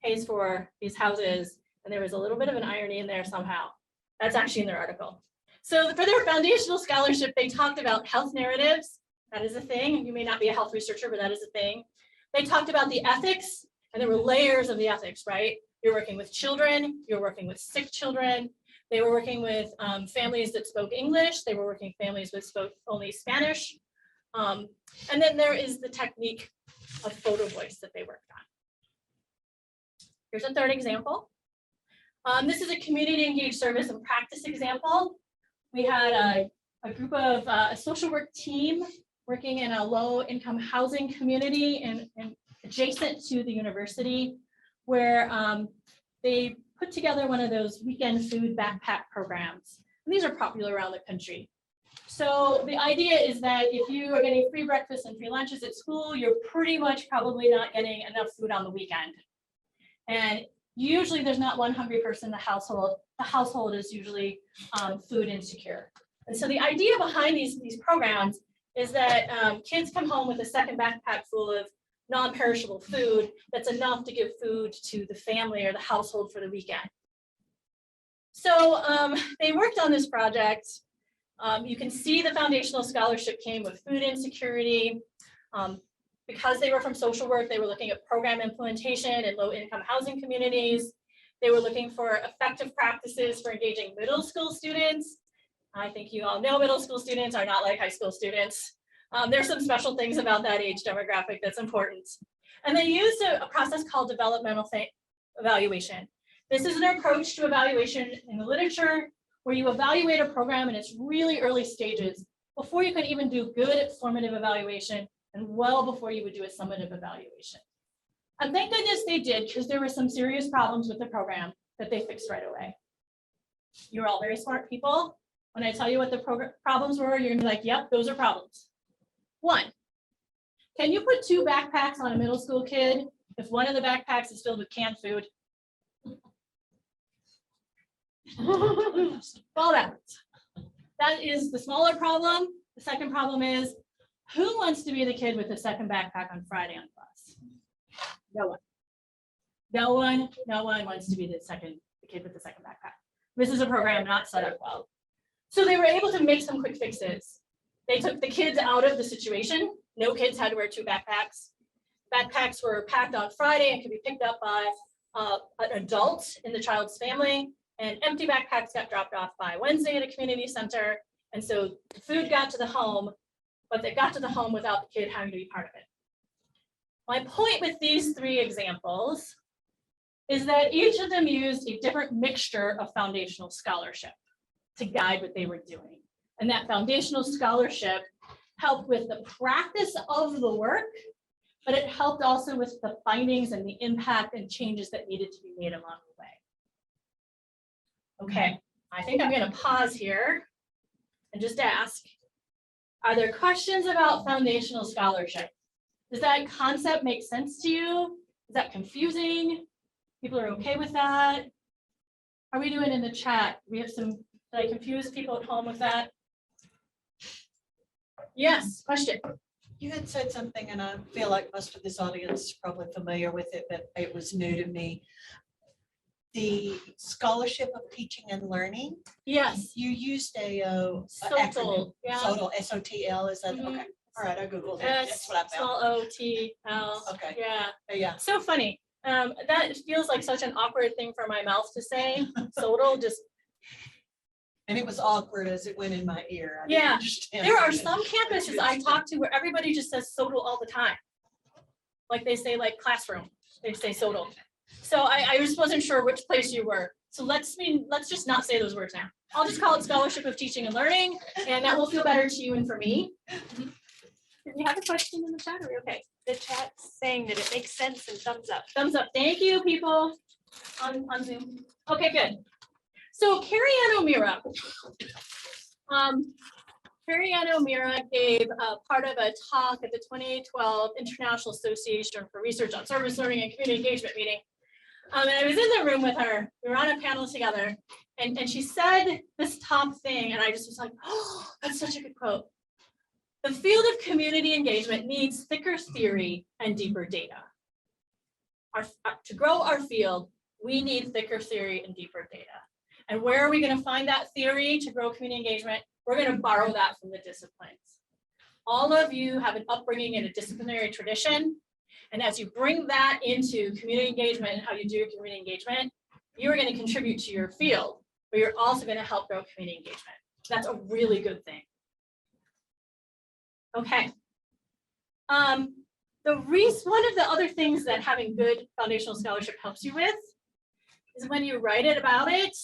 pays for these houses, and there was a little bit of an irony in there somehow. That's actually in their article. So for their foundational scholarship, they talked about health narratives. That is a thing. You may not be a health researcher, but that is a thing. They talked about the ethics, and there were layers of the ethics, right? You're working with children, you're working with sick children. They were working with families that spoke English. They were working with families that spoke only Spanish. And then there is the technique of photo voice that they worked on. Here's a third example. This is a community engaged service and practice example. We had a group of a social work team working in a low income housing community and adjacent to the university, where they put together one of those weekend food backpack programs. And these are popular around the country. So the idea is that if you are getting free breakfast and free lunches at school, you're pretty much probably not getting enough food on the weekend. And usually there's not one hungry person in the household. The household is usually food insecure. And so the idea behind these programs is that kids come home with a second backpack full of non-perishable food that's enough to give food to the family or the household for the weekend. So they worked on this project. You can see the foundational scholarship came with food insecurity. Because they were from social work, they were looking at program implementation in low-income housing communities. They were looking for effective practices for engaging middle school students. I think you all know middle school students are not like high school students. There's some special things about that age demographic that's important. And they used a process called developmental evaluation. This is an approach to evaluation in the literature where you evaluate a program in its really early stages before you can even do good formative evaluation and well before you would do a summative evaluation. And thank goodness they did, because there were some serious problems with the program that they fixed right away. You're all very smart people. When I tell you what the problems were, you're gonna be like, yep, those are problems. One, can you put 2 backpacks on a middle school kid if one of the backpacks is filled with canned food? Well, that is the smaller problem. The second problem is, who wants to be the kid with the second backpack on Friday on the bus? No one. No one wants to be the kid with the second backpack. This is a program not set up well. So they were able to make some quick fixes. They took the kids out of the situation. No kids had to wear 2 backpacks. Backpacks were packed on Friday and could be picked up by an adult in the child's family, and empty backpacks got dropped off by Wednesday at a community center. And so the food got to the home, but they got to the home without the kid having to be part of it. My point with these 3 examples is that each of them used a different mixture of foundational scholarship to guide what they were doing. And that foundational scholarship helped with the practice of the work, but it helped also with the findings and the impact and changes that needed to be made along the way. Okay, I think I'm going to pause here and just ask, are there questions about foundational scholarship? Does that concept make sense to you? Is that confusing? People are okay with that? How are we doing in the chat? We have some, did I confuse people at home with that? Yes, question. You had said something, and I feel like most of this audience is probably familiar with it, but it was new to me. the Scholarship of Teaching and Learning, Yes, you used a acronym. SOTL, yeah. SOTL, SOTL, is that, Mhm. okay, all right, I Googled it, S that's what I found. small O-T-L. Okay. Yeah, Yeah, so funny. That feels like such an awkward thing for my mouth to say. SOTL, just, and it was awkward as it went in my ear. I didn't Yeah, understand there are it. some campuses I talk to where everybody just says SOTL all the time. Like they say like classroom, they say SOTL. So I just wasn't sure which place you were. So let's just not say those words now. I'll just call it Scholarship of Teaching and Learning, and that will feel better to you and for me. Did you have a question in the chat? Are we okay? The chat's saying that it makes sense and thumbs up. Thumbs up. Thank you, people on Zoom. Okay, good. So Carrie Ann O'Meara. Carrie Ann O'Meara gave part of a talk at the 2012 International Association for Research on Service Learning and Community Engagement meeting. And I was in the room with her. We were on a panel together, and she said this top thing, and I just was like, oh, that's such a good quote. The field of community engagement needs thicker theory and deeper data. To grow our field, we need thicker theory and deeper data. And where are we going to find that theory to grow community engagement? We're going to borrow that from the disciplines. All of you have an upbringing in a disciplinary tradition. And as you bring that into community engagement and how you do community engagement, you are going to contribute to your field, but you're also going to help grow community engagement. That's a really good thing. Okay. One of the other things that having good foundational scholarship helps you with is when you write it about it,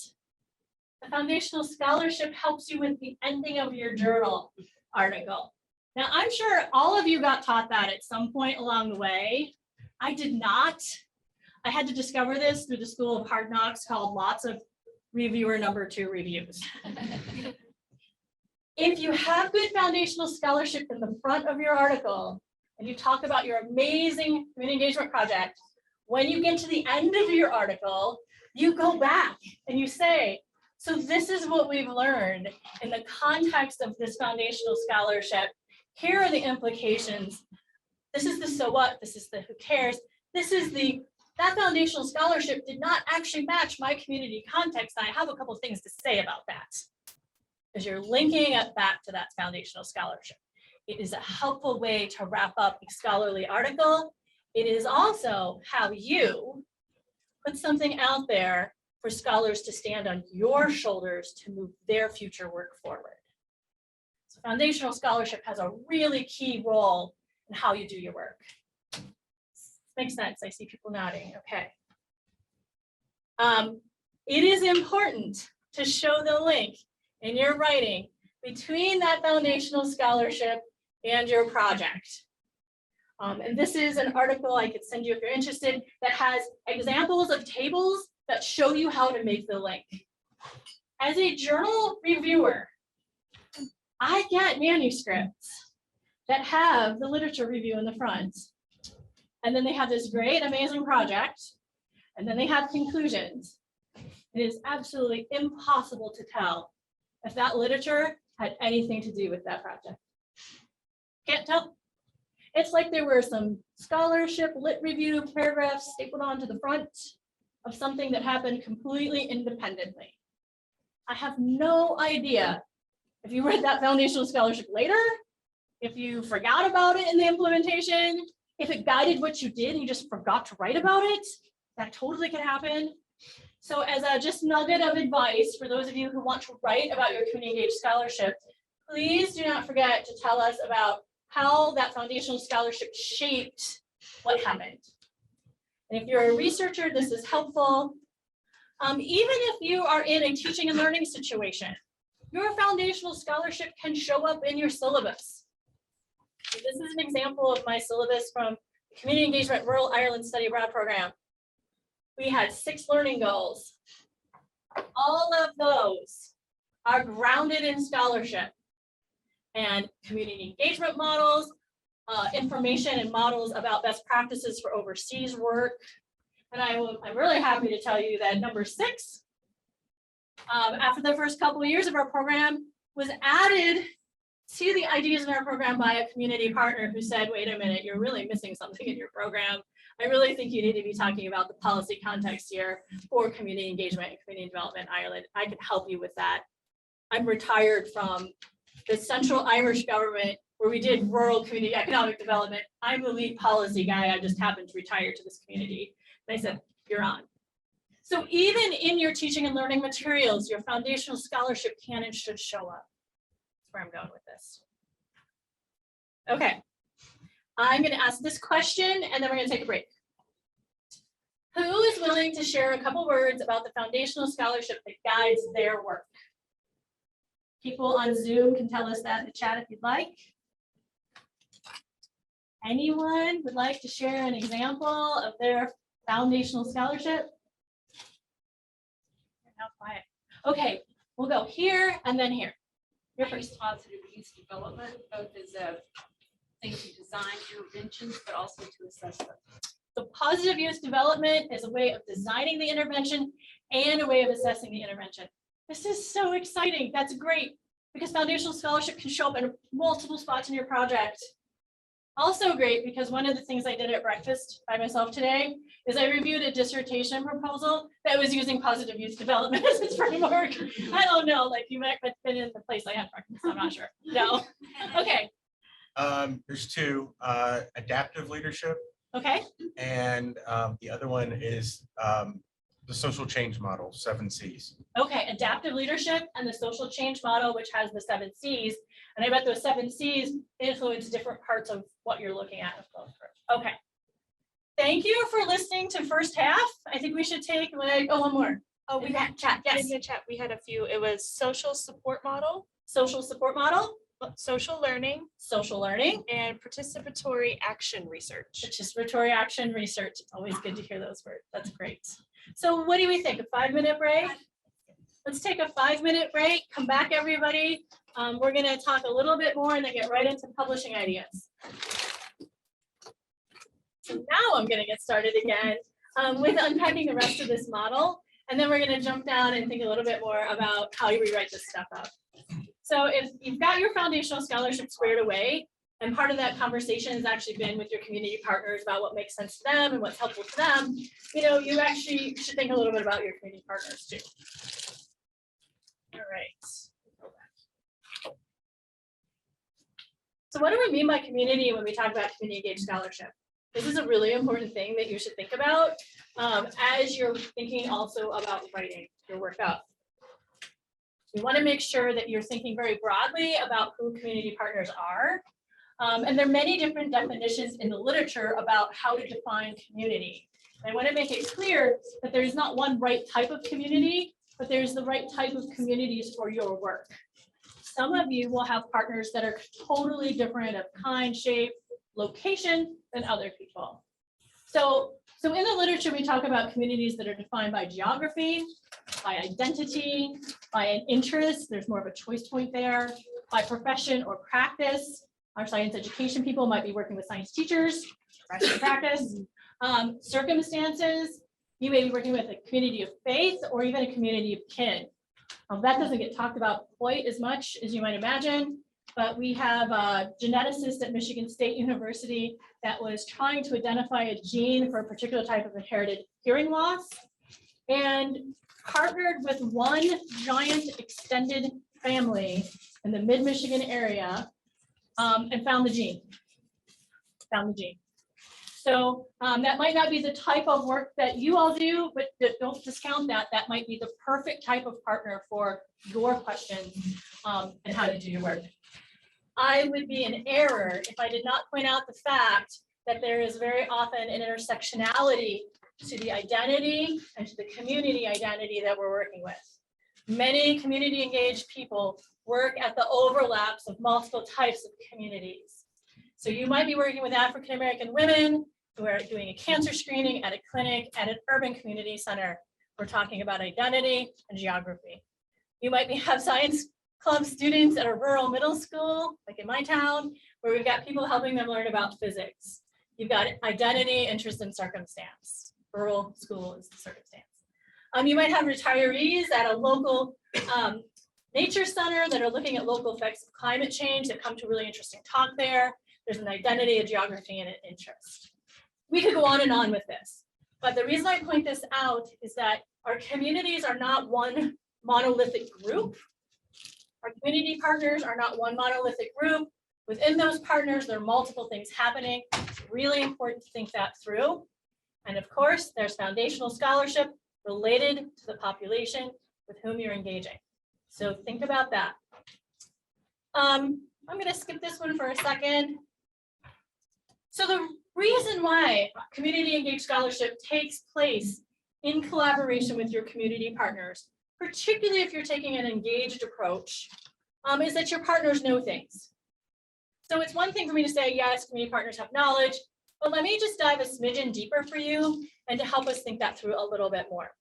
the foundational scholarship helps you with the ending of your journal article. Now, I'm sure all of you got taught that at some point along the way. I did not. I had to discover this through the School of Hard Knocks called Lots of Reviewer Number 2 Reviews. If you have good foundational scholarship in the front of your article, and you talk about your amazing community engagement project, when you get to the end of your article, you go back and you say, so this is what we've learned in the context of this foundational scholarship. Here are the implications. This is the so what, this is the who cares. This is that foundational scholarship did not actually match my community context. I have a couple of things to say about that. Because you're linking it back to that foundational scholarship. It is a helpful way to wrap up a scholarly article. It is also how you put something out there for scholars to stand on your shoulders to move their future work forward. So foundational scholarship has a really key role in how you do your work. Makes sense. I see people nodding. Okay. It is important to show the link in your writing between that foundational scholarship and your project. And this is an article I could send you if you're interested that has examples of tables that show you how to make the link. As a journal reviewer, I get manuscripts that have the literature review in the front. And then they have this great, amazing project. And then they have conclusions. It is absolutely impossible to tell if that literature had anything to do with that project. Can't tell. It's like there were some scholarship lit review paragraphs stapled onto the front of something that happened completely independently. I have no idea if you read that foundational scholarship later, if you forgot about it in the implementation, if it guided what you did and you just forgot to write about it, that totally could happen. So as a just nugget of advice for those of you who want to write about your community engaged scholarship, please do not forget to tell us about how that foundational scholarship shaped what happened. And if you're a researcher, this is helpful. Even if you are in a teaching and learning situation, your foundational scholarship can show up in your syllabus. So this is an example of my syllabus from the Community Engagement Rural Ireland Study Abroad program. We had 6 learning goals. All of those are grounded in scholarship and community engagement models, information and models about best practices for overseas work. And I'm really happy to tell you that number 6, after the first couple of years of our program, was added see the ideas in our program by a community partner who said, wait a minute, you're really missing something in your program. I really think you need to be talking about the policy context here for community engagement and community development in Ireland. I can help you with that. I'm retired from the Central Irish government where we did rural community economic development. I'm the lead policy guy. I just happened to retire to this community. And I said, you're on. So even in your teaching and learning materials, your foundational scholarship can and should show up. That's where I'm going with this. Okay. I'm going to ask this question and then we're going to take a break. Who is willing to share a couple words about the foundational scholarship that guides their work? People on Zoom can tell us that in the chat if you'd like. Anyone would like to share an example of their foundational scholarship? Now quiet. Okay, we'll go here and then here. Your first. Positive use development, both as a thing to design interventions, but also to assess them. So positive use development is a way of designing the intervention and a way of assessing the intervention. This is so exciting. That's great because foundational scholarship can show up in multiple spots in your project. Also great because one of the things I did at breakfast by myself today is I reviewed a dissertation proposal that was using positive use development as its framework. I don't know, like you might have been in the place I had breakfast, I'm not sure. No. Okay. There's two, adaptive leadership, Okay. and the other one is the social change model, 7 C's. Okay, adaptive leadership and the social change model, which has the 7 C's. And I bet those 7 C's influence different parts of what you're looking at. Okay. Thank you for listening to first half. I think we should take, one more. Oh, we had chat. Yes. in the chat, we had a few. It was social support model, Social support model, social learning, and participatory action research. participatory action research. It's always good to hear those words. That's great. So what do we think? A 5-minute break? Let's take a 5-minute break. Come back, everybody. We're going to talk a little bit more and then get right into publishing ideas. So now I'm going to get started again with unpacking the rest of this model. And then we're going to jump down and think a little bit more about how you rewrite this stuff up. So if you've got your foundational scholarship squared away, and part of that conversation has actually been with your community partners about what makes sense to them and what's helpful to them, you actually should think a little bit about your community partners too. All right. So what do we mean by community when we talk about community engaged scholarship? This is a really important thing that you should think about as you're thinking also about writing your work up. We want to make sure that you're thinking very broadly about who community partners are. And there are many different definitions in the literature about how to define community. And I want to make it clear that there's not one right type of community, but there's the right type of communities for your work. Some of you will have partners that are totally different of kind, shape, location than other people. So in the literature, we talk about communities that are defined by geography, by identity, by an interest. There's more of a choice point there, by profession or practice. Our science education people might be working with science teachers, profession practice. Circumstances, you may be working with a community of faith or even a community of kin. That doesn't get talked about quite as much as you might imagine, but we have a geneticist at Michigan State University that was trying to identify a gene for a particular type of inherited hearing loss and partnered with one giant extended family in the mid-Michigan area and found the gene. So that might not be the type of work that you all do, but don't discount that. That might be the perfect type of partner for your questions and how to do your work. I would be in error if I did not point out the fact that there is very often an intersectionality to the identity and to the community identity that we're working with. Many community engaged people work at the overlaps of multiple types of communities. So you might be working with African American women who are doing a cancer screening at a clinic at an urban community center. We're talking about identity and geography. You might have science club students at a rural middle school, like in my town, where we've got people helping them learn about physics. You've got identity, interest, and circumstance. Rural school is the circumstance. You might have retirees at a local Nature Center that are looking at local effects of climate change that come to a really interesting talk there. There's an identity, a geography, and an interest. We could go on and on with this, but the reason I point this out is that our communities are not one monolithic group. Our community partners are not one monolithic group. Within those partners, there are multiple things happening. It's really important to think that through. And of course, there's foundational scholarship related to the population with whom you're engaging. So think about that. I'm going to skip this one for a second. So the reason why community engaged scholarship takes place in collaboration with your community partners, particularly if you're taking an engaged approach, is that your partners know things. So it's one thing for me to say, yes, community partners have knowledge, but let me just dive a smidgen deeper for you and to help us think that through a little bit more.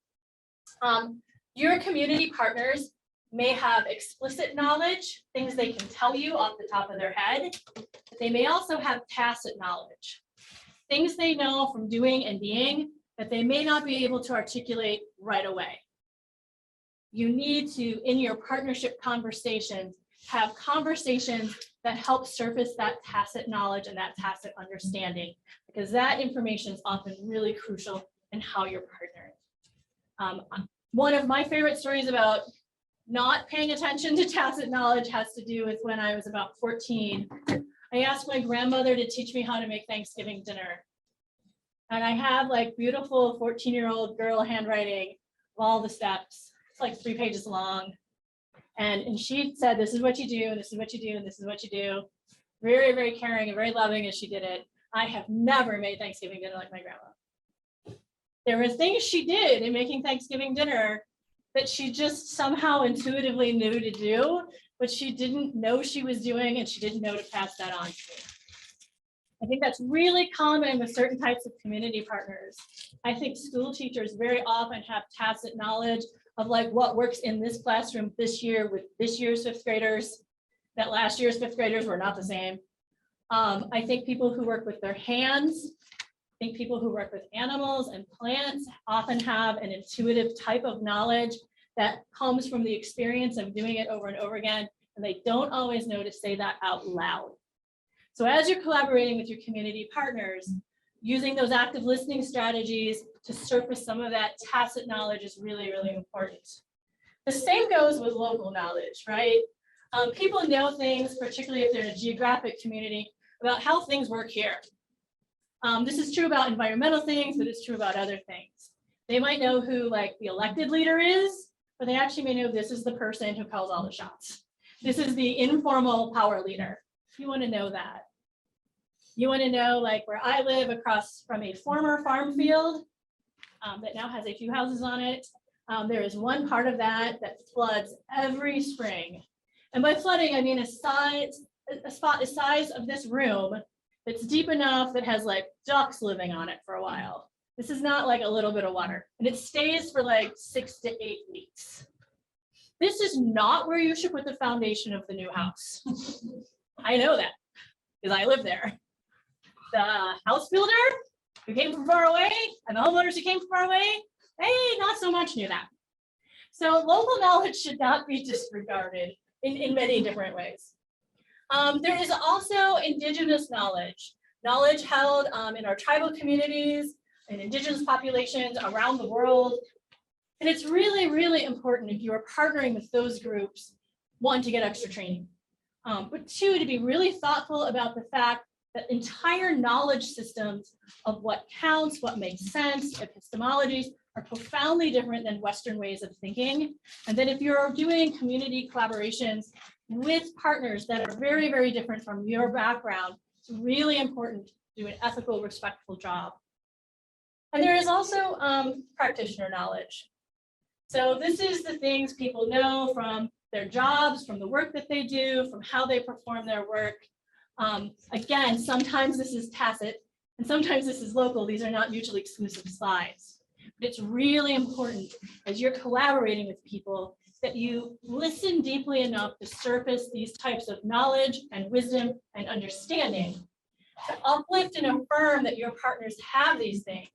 Your community partners may have explicit knowledge, things they can tell you off the top of their head, but they may also have tacit knowledge, things they know from doing and being that they may not be able to articulate right away. You need to, in your partnership conversations, have conversations that help surface that tacit knowledge and that tacit understanding, because that information is often really crucial in how you're partnering. One of my favorite stories about not paying attention to tacit knowledge has to do with when I was about 14. I asked my grandmother to teach me how to make Thanksgiving dinner. And I have like beautiful 14-year-old girl handwriting of all the steps. It's like 3 pages long. And she said, this is what you do, and this is what you do, and this is what you do. Very, very caring and very loving as she did it. I have never made Thanksgiving dinner like my grandma. There were things she did in making Thanksgiving dinner that she just somehow intuitively knew to do, but she didn't know she was doing, and she didn't know to pass that on to me. I think that's really common with certain types of community partners. I think school teachers very often have tacit knowledge of like what works in this classroom this year with this year's 5th graders, that last year's 5th graders were not the same. I think people who work with their hands, I think people who work with animals and plants often have an intuitive type of knowledge that comes from the experience of doing it over and over again, and they don't always know to say that out loud. So as you're collaborating with your community partners, using those active listening strategies to surface some of that tacit knowledge is really, really important. The same goes with local knowledge, right? People know things, particularly if they're in a geographic community, about how things work here. This is true about environmental things, but it's true about other things. They might know who like the elected leader is, but they actually may know this is the person who calls all the shots. This is the informal power leader. You want to know that. You want to know, like where I live across from a former farm field that now has a few houses on it. There is one part of that that floods every spring. And by flooding, I mean a spot the size of this room that's deep enough that has like ducks living on it for a while. This is not like a little bit of water, and it stays for like 6 to 8 weeks. This is not where you should put the foundation of the new house. I know that because I live there. The house builder who came from far away and the homeowners who came from far away, they not so much knew that. So local knowledge should not be disregarded in many different ways. There is also indigenous knowledge held in our tribal communities and indigenous populations around the world. And it's really, really important if you are partnering with those groups, 1, to get extra training, but 2, to be really thoughtful about the fact that entire knowledge systems of what counts, what makes sense, epistemologies are profoundly different than Western ways of thinking. And that if you're doing community collaborations with partners that are very, very different from your background, it's really important to do an ethical, respectful job. And there is also practitioner knowledge. So this is the things people know from their jobs, from the work that they do, from how they perform their work. Again, sometimes this is tacit and sometimes this is local. These are not mutually exclusive slides. But it's really important as you're collaborating with people that you listen deeply enough to surface these types of knowledge and wisdom and understanding, to uplift and affirm that your partners have these things,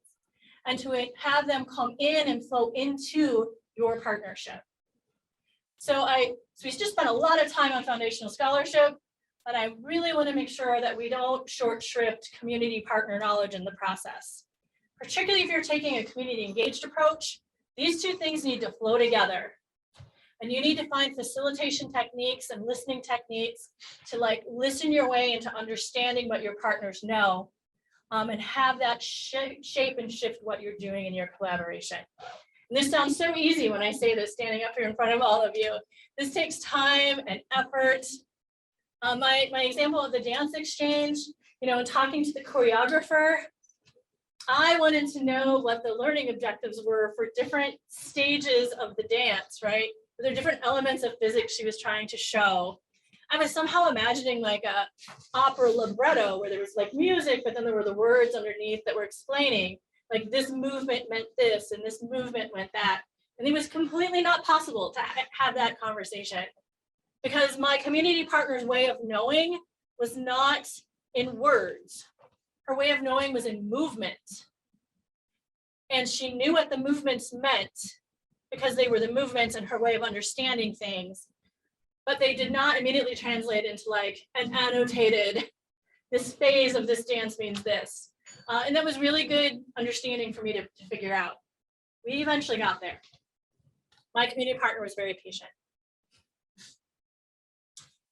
and to have them come in and flow into your partnership. So we just spent a lot of time on foundational scholarship, but I really want to make sure that we don't short shrift community partner knowledge in the process. Particularly if you're taking a community engaged approach, these two things need to flow together. And you need to find facilitation techniques and listening techniques to like listen your way into understanding what your partners know, and have that shape and shift what you're doing in your collaboration. And this sounds so easy when I say this, standing up here in front of all of you. This takes time and effort. My example of the dance exchange, you know, talking to the choreographer, I wanted to know what the learning objectives were for different stages of the dance, right? There are different elements of physics she was trying to show. I was somehow imagining like a opera libretto where there was like music, but then there were the words underneath that were explaining, like this movement meant this and this movement meant that. And it was completely not possible to have that conversation because my community partner's way of knowing was not in words. Her way of knowing was in movement. And she knew what the movements meant because they were the movements and her way of understanding things. But they did not immediately translate into like an annotated, this phase of this dance means this. And that was really good understanding for me to figure out. We eventually got there. My community partner was very patient.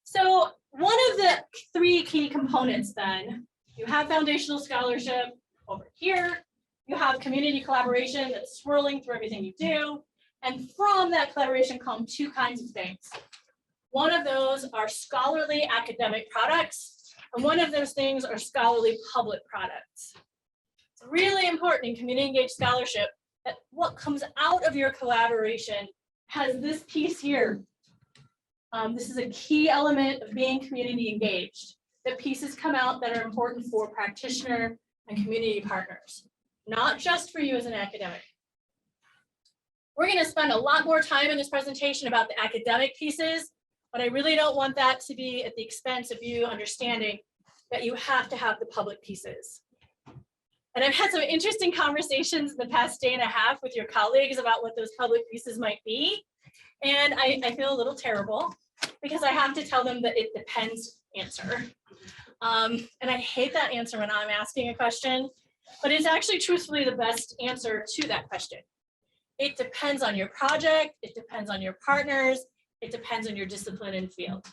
So one of the three key components then, you have foundational scholarship over here, you have community collaboration that's swirling through everything you do, and from that collaboration come two kinds of things. One of those are scholarly academic products, and one of those things are scholarly public products. It's really important in community engaged scholarship that what comes out of your collaboration has this piece here. This is a key element of being community engaged. That pieces come out that are important for practitioner and community partners, not just for you as an academic. We're going to spend a lot more time in this presentation about the academic pieces, but I really don't want that to be at the expense of you understanding that you have to have the public pieces. And I've had some interesting conversations in the past day and a half with your colleagues about what those public pieces might be. And I feel a little terrible because I have to tell them that it depends answer. And I hate that answer when I'm asking a question, but it's actually truthfully the best answer to that question. It depends on your project, it depends on your partners, it depends on your discipline and field.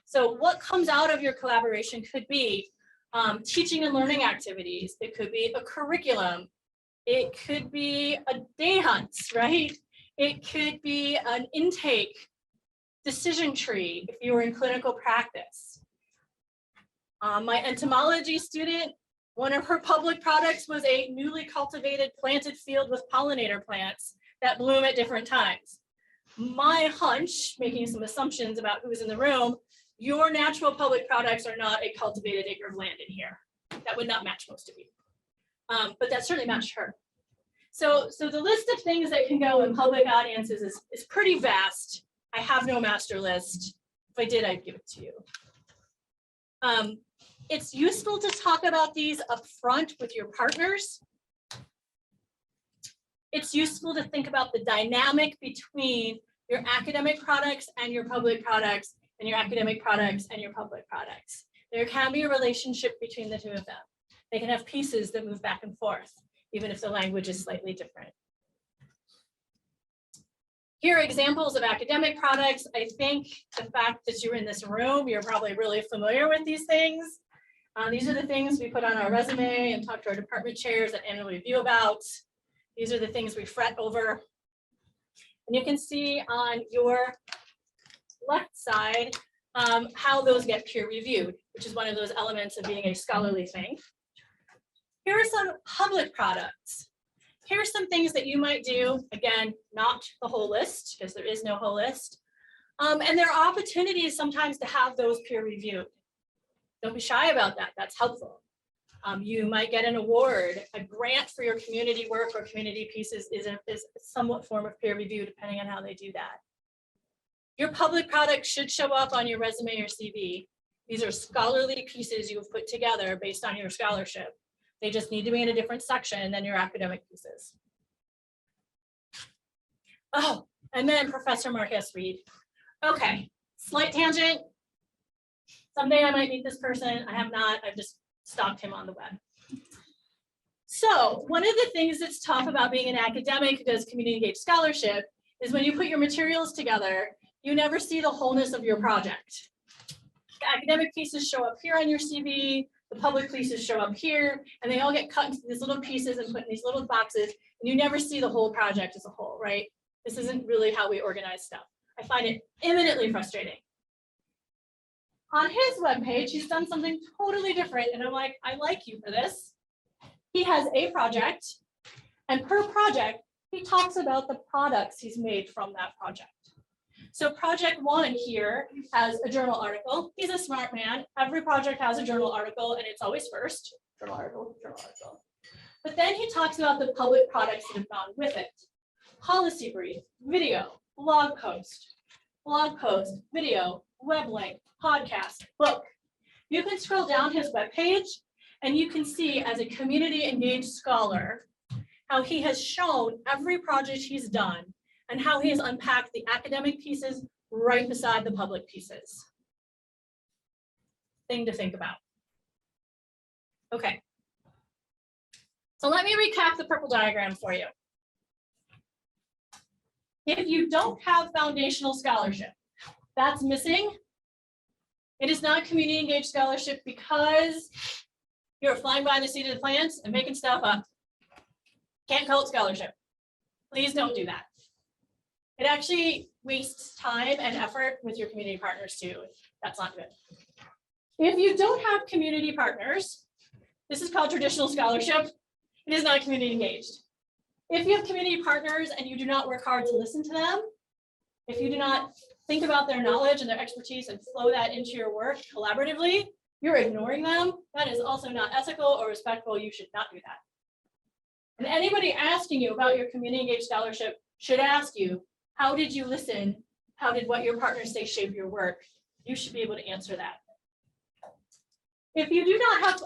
So what comes out of your collaboration could be teaching and learning activities, it could be a curriculum, it could be a day hunt, right? It could be an intake decision tree if you were in clinical practice. My entomology student, one of her public products was a newly cultivated planted field with pollinator plants that bloom at different times. My hunch, making some assumptions about who's in the room, your natural public products are not a cultivated acre of land in here. That would not match most of you. But that certainly matched her. So the list of things that can go in public audiences is pretty vast. I have no master list. If I did, I'd give it to you. It's useful to talk about these up front with your partners. It's useful to think about the dynamic between your academic products and your public products, and your academic products and your public products. There can be a relationship between the two of them. They can have pieces that move back and forth, even if the language is slightly different. Here are examples of academic products. I think the fact that you're in this room, you're probably really familiar with these things. These are the things we put on our resume and talk to our department chairs at annual review about. These are the things we fret over. And you can see on your left side how those get peer reviewed, which is one of those elements of being a scholarly thing. Here are some public products. Here are some things that you might do. Again, not the whole list, because there is no whole list. And there are opportunities sometimes to have those peer reviewed. Don't be shy about that. That's helpful. You might get an award. A grant for your community work or community pieces is a somewhat form of peer review, depending on how they do that. Your public product should show up on your resume or CV. These are scholarly pieces you've put together based on your scholarship. They just need to be in a different section than your academic pieces. Oh, and then Professor Marquez Reed. Okay, slight tangent. Someday I might meet this person. I have not. I've just stalked him on the web. So one of the things that's tough about being an academic who does community engaged scholarship is when you put your materials together, you never see the wholeness of your project. The academic pieces show up here on your CV, the public pieces show up here, and they all get cut into these little pieces and put in these little boxes, and you never see the whole project as a whole, right? This isn't really how we organize stuff. I find it eminently frustrating. On his webpage, he's done something totally different, and I'm like, I like you for this. He has a project, and per project, he talks about the products he's made from that project. So project 1 here has a journal article. He's a smart man. Every project has a journal article, and it's always first. Journal article, journal article. But then he talks about the public products that have gone with it. Policy brief, video, blog post, video, web link, podcast, book. You can scroll down his webpage, and you can see as a community engaged scholar how he has shown every project he's done and how he has unpacked the academic pieces right beside the public pieces. Thing to think about. Okay. So let me recap the purple diagram for you. If you don't have foundational scholarship, that's missing. It is not community engaged scholarship because you're flying by the seat of the plants and making stuff up. Can't call it scholarship. Please don't do that. It actually wastes time and effort with your community partners too. That's not good. If you don't have community partners, this is called traditional scholarship. It is not community engaged. If you have community partners and you do not work hard to listen to them, if you do not think about their knowledge and their expertise and flow that into your work collaboratively, you're ignoring them. That is also not ethical or respectful. You should not do that. And anybody asking you about your community engaged scholarship should ask you, how did you listen? How did what your partners say shape your work? You should be able to answer that. If you do not have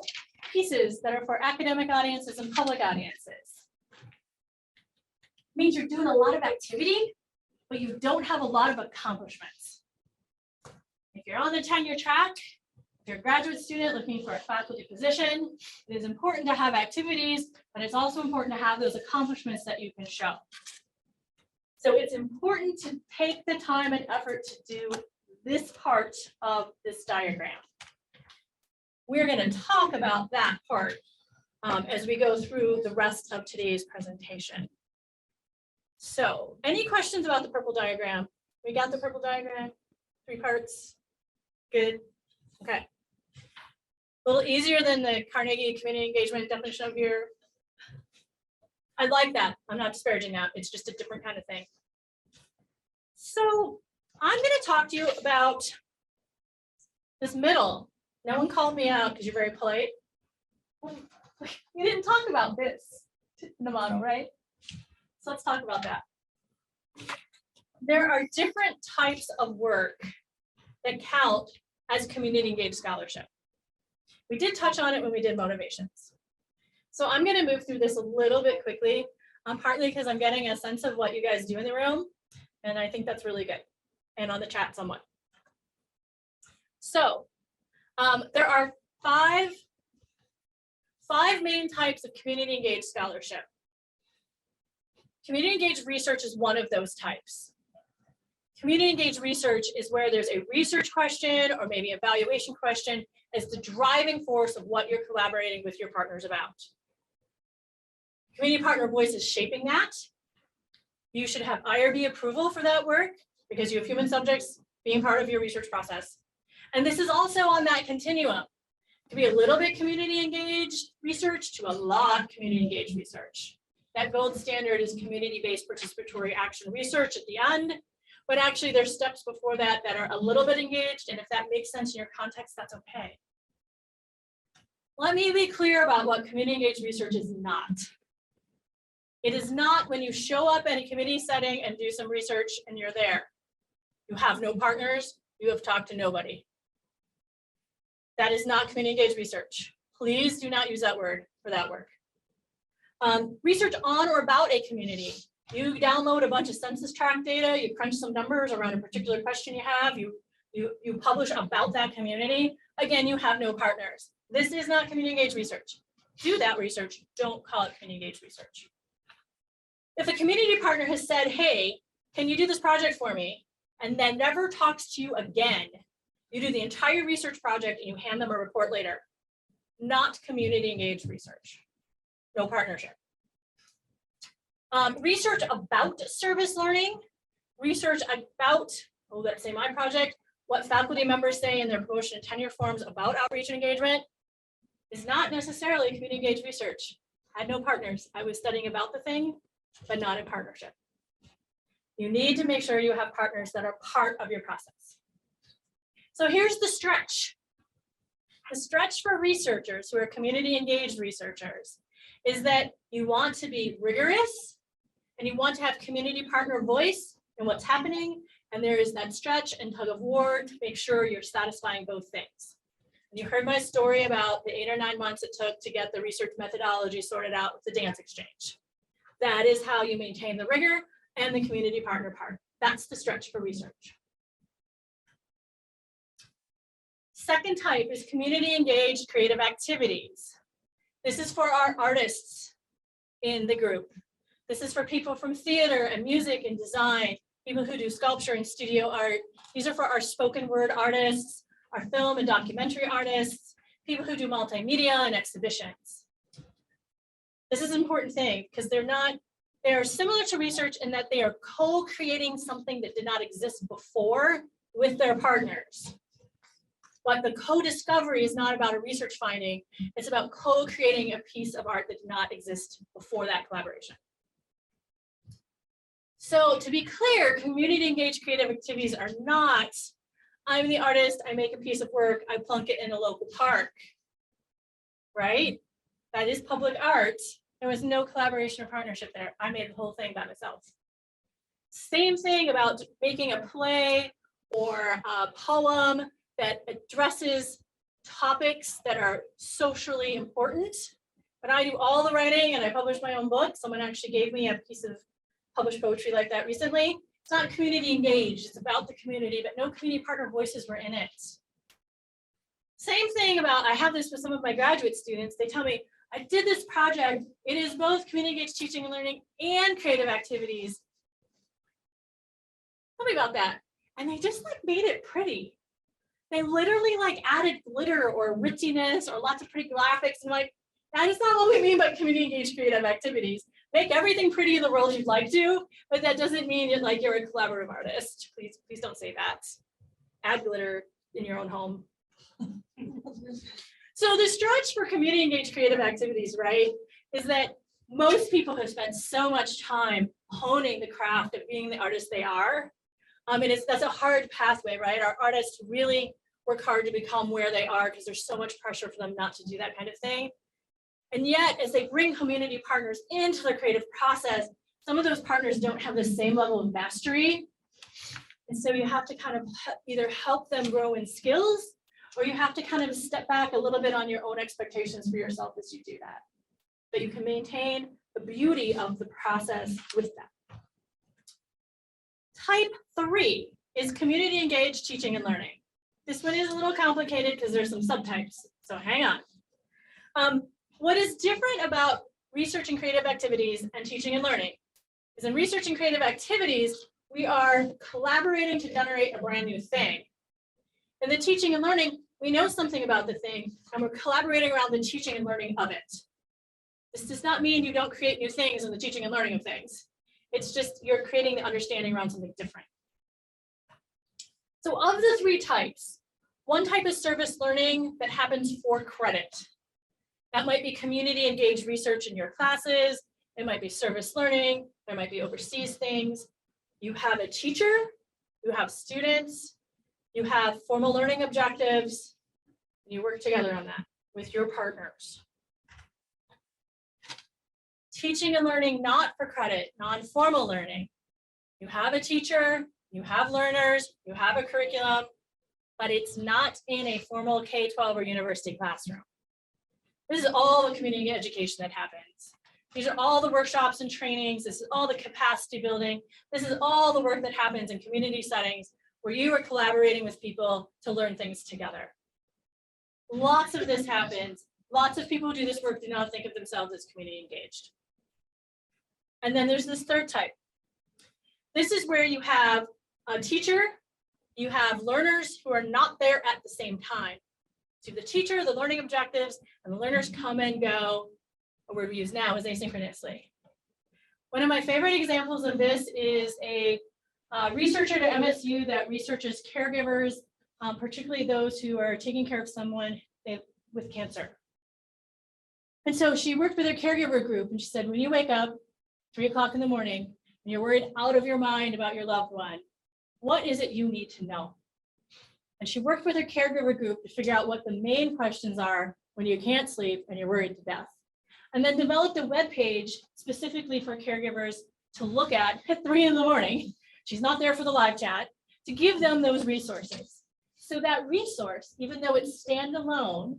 pieces that are for academic audiences and public audiences, it means you're doing a lot of activity, but you don't have a lot of accomplishments. If you're on the tenure track, if you're a graduate student looking for a faculty position, it is important to have activities, but it's also important to have those accomplishments that you can show. So it's important to take the time and effort to do this part of this diagram. We're going to talk about that part as we go through the rest of today's presentation. So any questions about the purple diagram? We got the purple diagram, 3 parts. Good. Okay. A little easier than the Carnegie community engagement definition of your. I like that. I'm not disparaging that. It's just a different kind of thing. So I'm going to talk to you about this middle. No one called me out because you're very polite. We didn't talk about this in the model, right? So let's talk about that. There are different types of work that count as community engaged scholarship. We did touch on it when we did motivations. So I'm going to move through this a little bit quickly, partly because I'm getting a sense of what you guys do in the room, and I think that's really good, and on the chat somewhat. So there are five main types of community engaged scholarship. Community engaged research is one of those types. Community engaged research is where there's a research question or maybe evaluation question as the driving force of what you're collaborating with your partners about. Community partner voice is shaping that. You should have IRB approval for that work because you have human subjects being part of your research process. And this is also on that continuum. It can be a little bit community engaged research to a lot community engaged research. That gold standard is community-based participatory action research at the end, but actually there's steps before that that are a little bit engaged, and if that makes sense in your context, that's okay. Let me be clear about what community engaged research is not. It is not when you show up in a committee setting and do some research and you're there. You have no partners, you have talked to nobody. That is not community engaged research. Please do not use that word for that work. Research on or about a community You download a bunch of census tract data, you crunch some numbers around a particular question you have, you publish about that community. Again, you have no partners. This is not community engaged research. Do that research, don't call it community engaged research. If a community partner has said, hey, can you do this project for me? And then never talks to you again, you do the entire research project and you hand them a report later. Not community engaged research. No partnership. Research about service learning, research about, oh, let's say my project, what faculty members say in their promotion and tenure forms about outreach and engagement is not necessarily community engaged research. I had no partners. I was studying about the thing, but not in partnership. You need to make sure you have partners that are part of your process. So here's the stretch. The stretch for researchers who are community engaged researchers is that you want to be rigorous and you want to have community partner voice in what's happening. And there is that stretch and tug of war to make sure you're satisfying both things. And you heard my story about the 8 or 9 months it took to get the research methodology sorted out with the dance exchange. That is how you maintain the rigor and the community partner part. That's the stretch for research. Second type is community engaged creative activities. This is for our artists in the group. This is for people from theater and music and design, people who do sculpture and studio art. These are for our spoken word artists, our film and documentary artists, people who do multimedia and exhibitions. This is an important thing because they're similar to research in that they are co-creating something that did not exist before with their partners. But the co-discovery is not about a research finding, it's about co-creating a piece of art that did not exist before that collaboration. So to be clear, community engaged creative activities are not, I'm the artist, I make a piece of work, I plunk it in a local park, right? That is public art. There was no collaboration or partnership there. I made the whole thing by myself. Same thing about making a play or a poem that addresses topics that are socially important. But I do all the writing and I publish my own book. Someone actually gave me a piece of published poetry like that recently. It's not community engaged, it's about the community, but no community partner voices were in it. Same thing about, I have this with some of my graduate students. They tell me, I did this project. It is both community engaged teaching and learning and creative activities. Tell me about that. And they just like made it pretty. They literally like added glitter or wittiness or lots of pretty graphics and like, that is not what we mean by community engaged creative activities. Make everything pretty in the world you'd like to, but that doesn't mean you're a collaborative artist. Please don't say that. Add glitter in your own home. So the stretch for community engaged creative activities, right, is that most people have spent so much time honing the craft of being the artist they are. And that's a hard pathway, right? Our artists really work hard to become where they are because there's so much pressure for them not to do that kind of thing. And yet, as they bring community partners into the creative process, some of those partners don't have the same level of mastery. And so you have to kind of either help them grow in skills, or you have to kind of step back a little bit on your own expectations for yourself as you do that. But you can maintain the beauty of the process with them. Type 3 is community engaged teaching and learning. This one is a little complicated because there's some subtypes, so hang on. What is different about research and creative activities and teaching and learning is in research and creative activities, we are collaborating to generate a brand new thing. In the teaching and learning, we know something about the thing and we're collaborating around the teaching and learning of it. This does not mean you don't create new things in the teaching and learning of things. It's just you're creating the understanding around something different. So of the 3 types, one type is service learning that happens for credit. That might be community engaged research in your classes. It might be service learning. There might be overseas things. You have a teacher, you have students, you have formal learning objectives, and you work together on that with your partners. Teaching and learning not for credit, non-formal learning. You have a teacher, you have learners, you have a curriculum, but it's not in a formal K-12 or university classroom. This is all the community education that happens. These are all the workshops and trainings. This is all the capacity building. This is all the work that happens in community settings where you are collaborating with people to learn things together. Lots of this happens. Lots of people who do this work do not think of themselves as community engaged. And then there's this third type. This is where you have a teacher, you have learners who are not there at the same time. So the teacher, the learning objectives, and the learners come and go. A word we use now is asynchronously. One of my favorite examples of this is a researcher at MSU that researches caregivers, particularly those who are taking care of someone with cancer. And so she worked with her caregiver group and she said, when you wake up 3 o'clock in the morning and you're worried out of your mind about your loved one, what is it you need to know? And she worked with her caregiver group to figure out what the main questions are when you can't sleep and you're worried to death. And then developed a web page specifically for caregivers to look at 3 in the morning. She's not there for the live chat, to give them those resources. So that resource, even though it's standalone,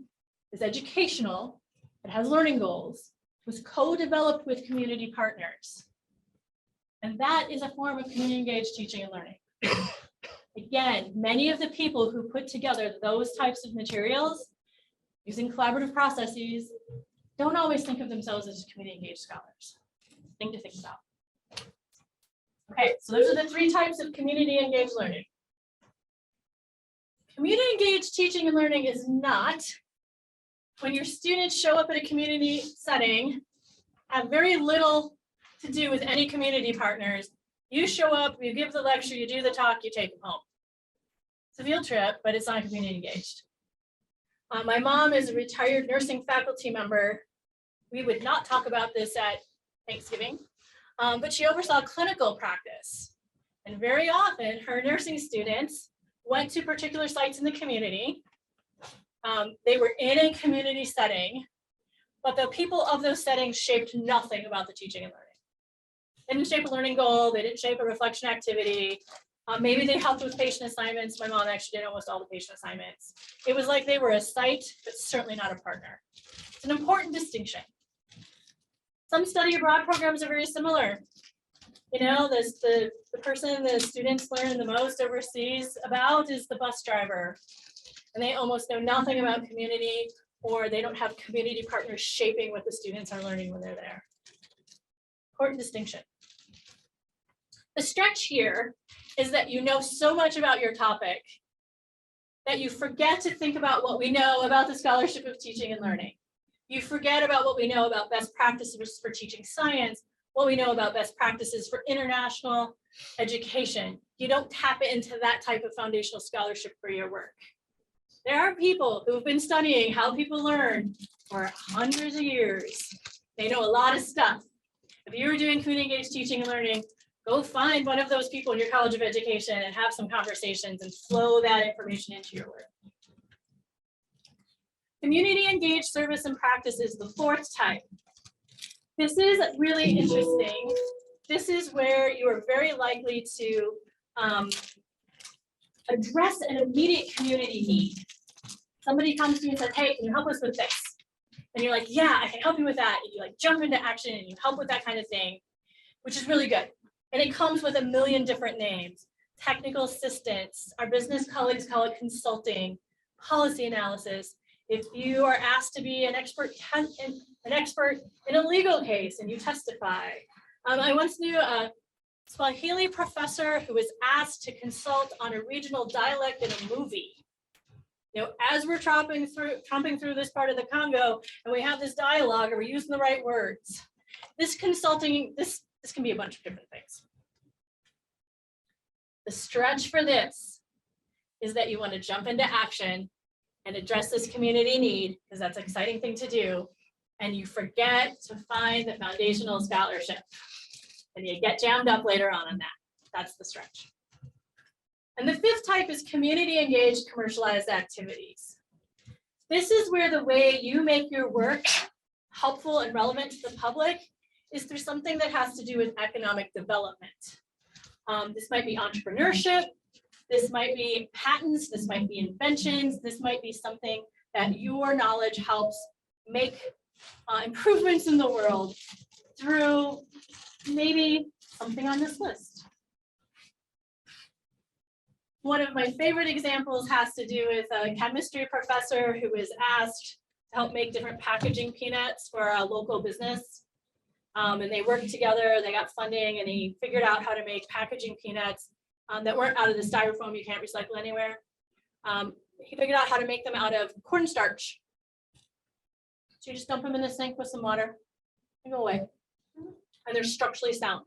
is educational, it has learning goals, was co-developed with community partners. And that is a form of community engaged teaching and learning. Again, many of the people who put together those types of materials using collaborative processes don't always think of themselves as community engaged scholars. Thing to think about. Okay, so those are the 3 types of community engaged learning. Community engaged teaching and learning is not when your students show up at a community setting, have very little to do with any community partners. You show up, you give the lecture, you do the talk, you take them home. It's a field trip, but it's not community engaged. My mom is a retired nursing faculty member. We would not talk about this at Thanksgiving, but she oversaw clinical practice. And very often her nursing students went to particular sites in the community. They were in a community setting, but the people of those settings shaped nothing about the teaching and learning. They didn't shape a learning goal, they didn't shape a reflection activity. Maybe they helped with patient assignments. My mom actually did almost all the patient assignments. It was like they were a site, but certainly not a partner. It's an important distinction. Some study abroad programs are very similar. You know, the person the students learn the most overseas about is the bus driver. And they almost know nothing about community, or they don't have community partners shaping what the students are learning when they're there. Important distinction. The stretch here is that you know so much about your topic that you forget to think about what we know about the scholarship of teaching and learning. You forget about what we know about best practices for teaching science, what we know about best practices for international education. You don't tap into that type of foundational scholarship for your work. There are people who have been studying how people learn for hundreds of years. They know a lot of stuff. If you're doing community engaged teaching and learning, go find one of those people in your College of Education and have some conversations and flow that information into your work. Community engaged service and practice is the 4th type. This is really interesting. This is where you are very likely to address an immediate community need. Somebody comes to you and says, hey, can you help us with this? And you're like, yeah, I can help you with that. And you like jump into action and you help with that kind of thing, which is really good. And it comes with a million different names. Technical assistance, our business colleagues call it consulting, policy analysis. If you are asked to be an expert in a legal case and you testify. I once knew a Swahili professor who was asked to consult on a regional dialect in a movie. You know, as we're tromping through this part of the Congo and we have this dialogue, are we using the right words? This consulting, this can be a bunch of different things. The stretch for this is that you want to jump into action and address this community need, because that's an exciting thing to do. And you forget to find the foundational scholarship. And you get jammed up later on that. That's the stretch. And the 5th type is community engaged commercialized activities. This is where the way you make your work helpful and relevant to the public is through something that has to do with economic development. This might be entrepreneurship, this might be patents, this might be inventions, this might be something that your knowledge helps make improvements in the world. through maybe something on this list. One of my favorite examples has to do with a chemistry professor who was asked to help make different packaging peanuts for a local business. And they worked together, they got funding, and he figured out how to make packaging peanuts that weren't out of the styrofoam you can't recycle anywhere. He figured out how to make them out of cornstarch. So you just dump them in the sink with some water and go away. And they're structurally sound.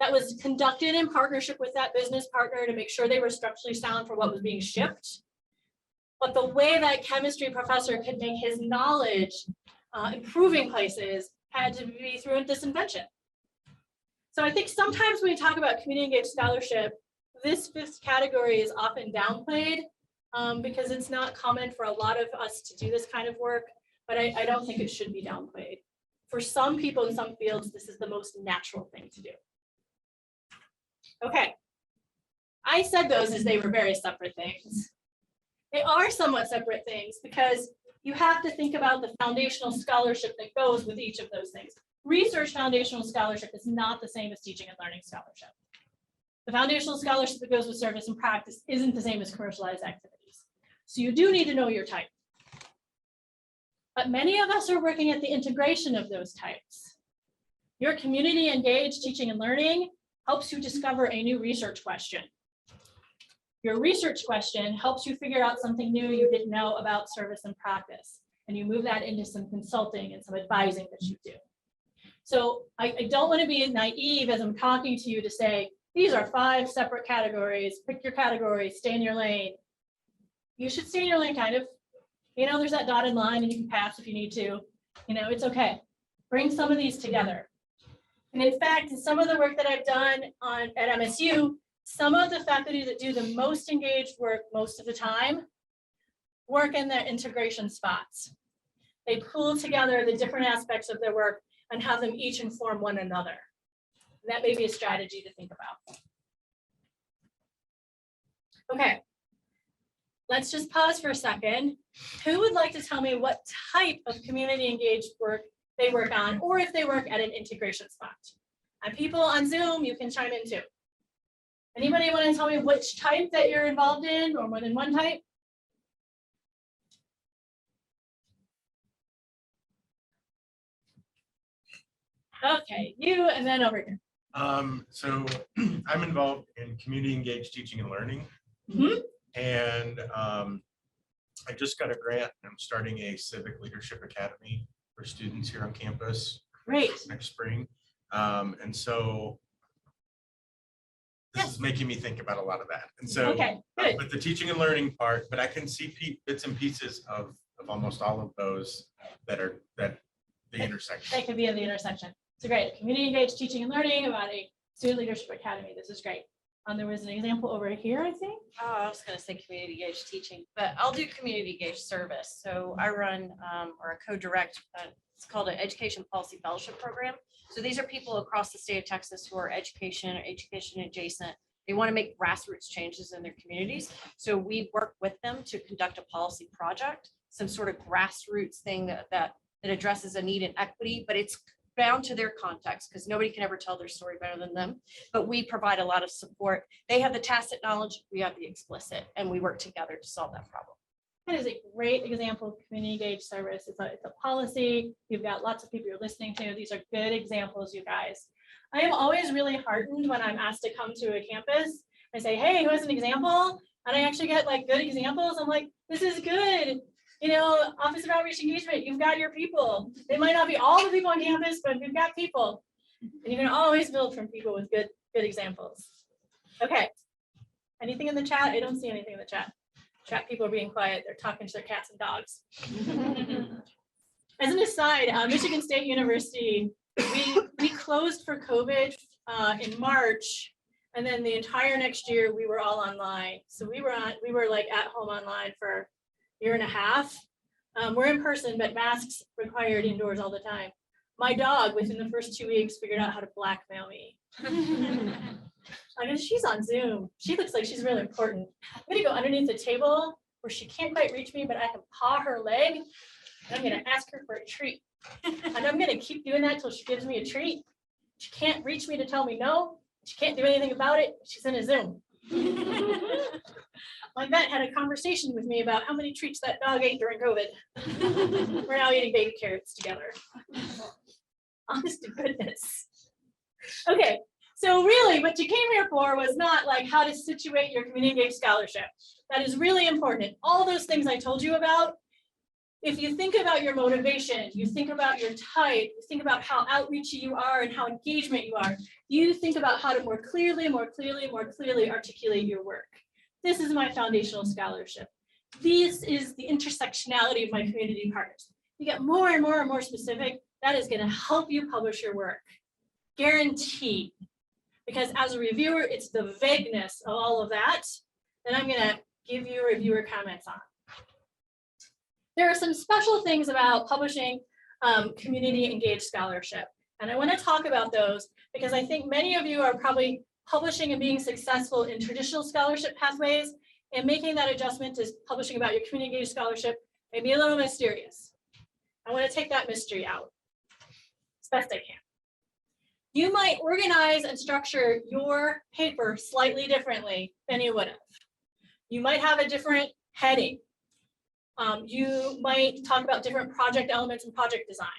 That was conducted in partnership with that business partner to make sure they were structurally sound for what was being shipped. But the way that chemistry professor could make his knowledge improving places had to be through this invention. So I think sometimes when we talk about community engaged scholarship, this fifth category is often downplayed because it's not common for a lot of us to do this kind of work, but I don't think it should be downplayed. For some people in some fields, this is the most natural thing to do. Okay, I said those as they were very separate things. They are somewhat separate things because you have to think about the foundational scholarship that goes with each of those things. Research foundational scholarship is not the same as teaching and learning scholarship. The foundational scholarship that goes with service and practice isn't the same as commercialized activities. So you do need to know your type. But many of us are working at the integration of those types. Your community engaged teaching and learning helps you discover a new research question. Your research question helps you figure out something new you didn't know about service and practice. And you move that into some consulting and some advising that you do. So I don't want to be naive as I'm talking to you to say, these are 5 separate categories, pick your category, stay in your lane. You should stay in your lane, kind of. You know, there's that dotted line and you can pass if you need to. You know, it's okay. Bring some of these together. And in fact, in some of the work that I've done at MSU, some of the faculty that do the most engaged work most of the time work in their integration spots. They pull together the different aspects of their work and have them each inform one another. And that may be a strategy to think about. Okay, let's just pause for a second. Who would like to tell me what type of community engaged work they work on, or if they work at an integration spot? And people on Zoom, you can chime in too. Anybody want to tell me which type that you're involved in, or more than one type? Okay, you and then over here. So I'm involved in community engaged teaching and learning. And I just got a grant and I'm starting a civic leadership academy for students here on campus. Great. Next spring. And so this is making me think about a lot of that. And so Okay, good. with the teaching and learning part, but I can see bits and pieces of almost all of those that the intersection. That could be in the intersection. So great. Community engaged teaching and learning about a student leadership academy. This is great. There was an example over here, I think. Oh, I was going to say community engaged teaching, but I'll do community engaged service. So I run or co-direct, it's called an education policy fellowship program. So these are people across the state of Texas who are education or education adjacent. They want to make grassroots changes in their communities. So we work with them to conduct a policy project, some sort of grassroots thing that addresses a need in equity, but it's bound to their context because nobody can ever tell their story better than them. But we provide a lot of support. They have the tacit knowledge, we have the explicit, and we work together to solve that problem. That is a great example of community engaged service. It's a policy. You've got lots of people you're listening to. These are good examples, you guys. I am always really heartened when I'm asked to come to a campus and say, hey, who has an example? And I actually get like good examples. I'm like, this is good. You know, Office of Outreach Engagement, you've got your people. They might not be all the people on campus, but you've got people. And you can always build from people with good examples. Okay. Anything in the chat? I don't see anything in the chat. Chat people are being quiet. They're talking to their cats and dogs. As an aside, Michigan State University, we closed for COVID in March, and then the entire next year we were all online. So we were like at home online for a year and a half. We're in person, but masks required indoors all the time. My dog, within the first 2 weeks, figured out how to blackmail me. I mean, she's on Zoom. She looks like she's really important. I'm gonna go underneath the table where she can't quite reach me, but I can paw her leg. and I'm gonna ask her for a treat. And I'm gonna keep doing that till she gives me a treat. She can't reach me to tell me no. She can't do anything about it. She's in a Zoom. My vet had a conversation with me about how many treats that dog ate during COVID. We're now eating baby carrots together. Honest to goodness. Okay, so really what you came here for was not like how to situate your community engaged scholarship. That is really important. All those things I told you about, if you think about your motivation, you think about your type, you think about how outreachy you are and how engagement you are, you think about how to more clearly articulate your work. This is my foundational scholarship. This is the intersectionality of my community partners. You get more and more specific, that is going to help you publish your work. Guaranteed. Because as a reviewer, it's the vagueness of all of that that I'm going to give you reviewer comments on. There are some special things about publishing community engaged scholarship. And I want to talk about those because I think many of you are probably publishing and being successful in traditional scholarship pathways, and making that adjustment to publishing about your community engaged scholarship may be a little mysterious. I want to take that mystery out as best I can. You might organize and structure your paper slightly differently than you would have. You might have a different heading. You might talk about different project elements and project designs.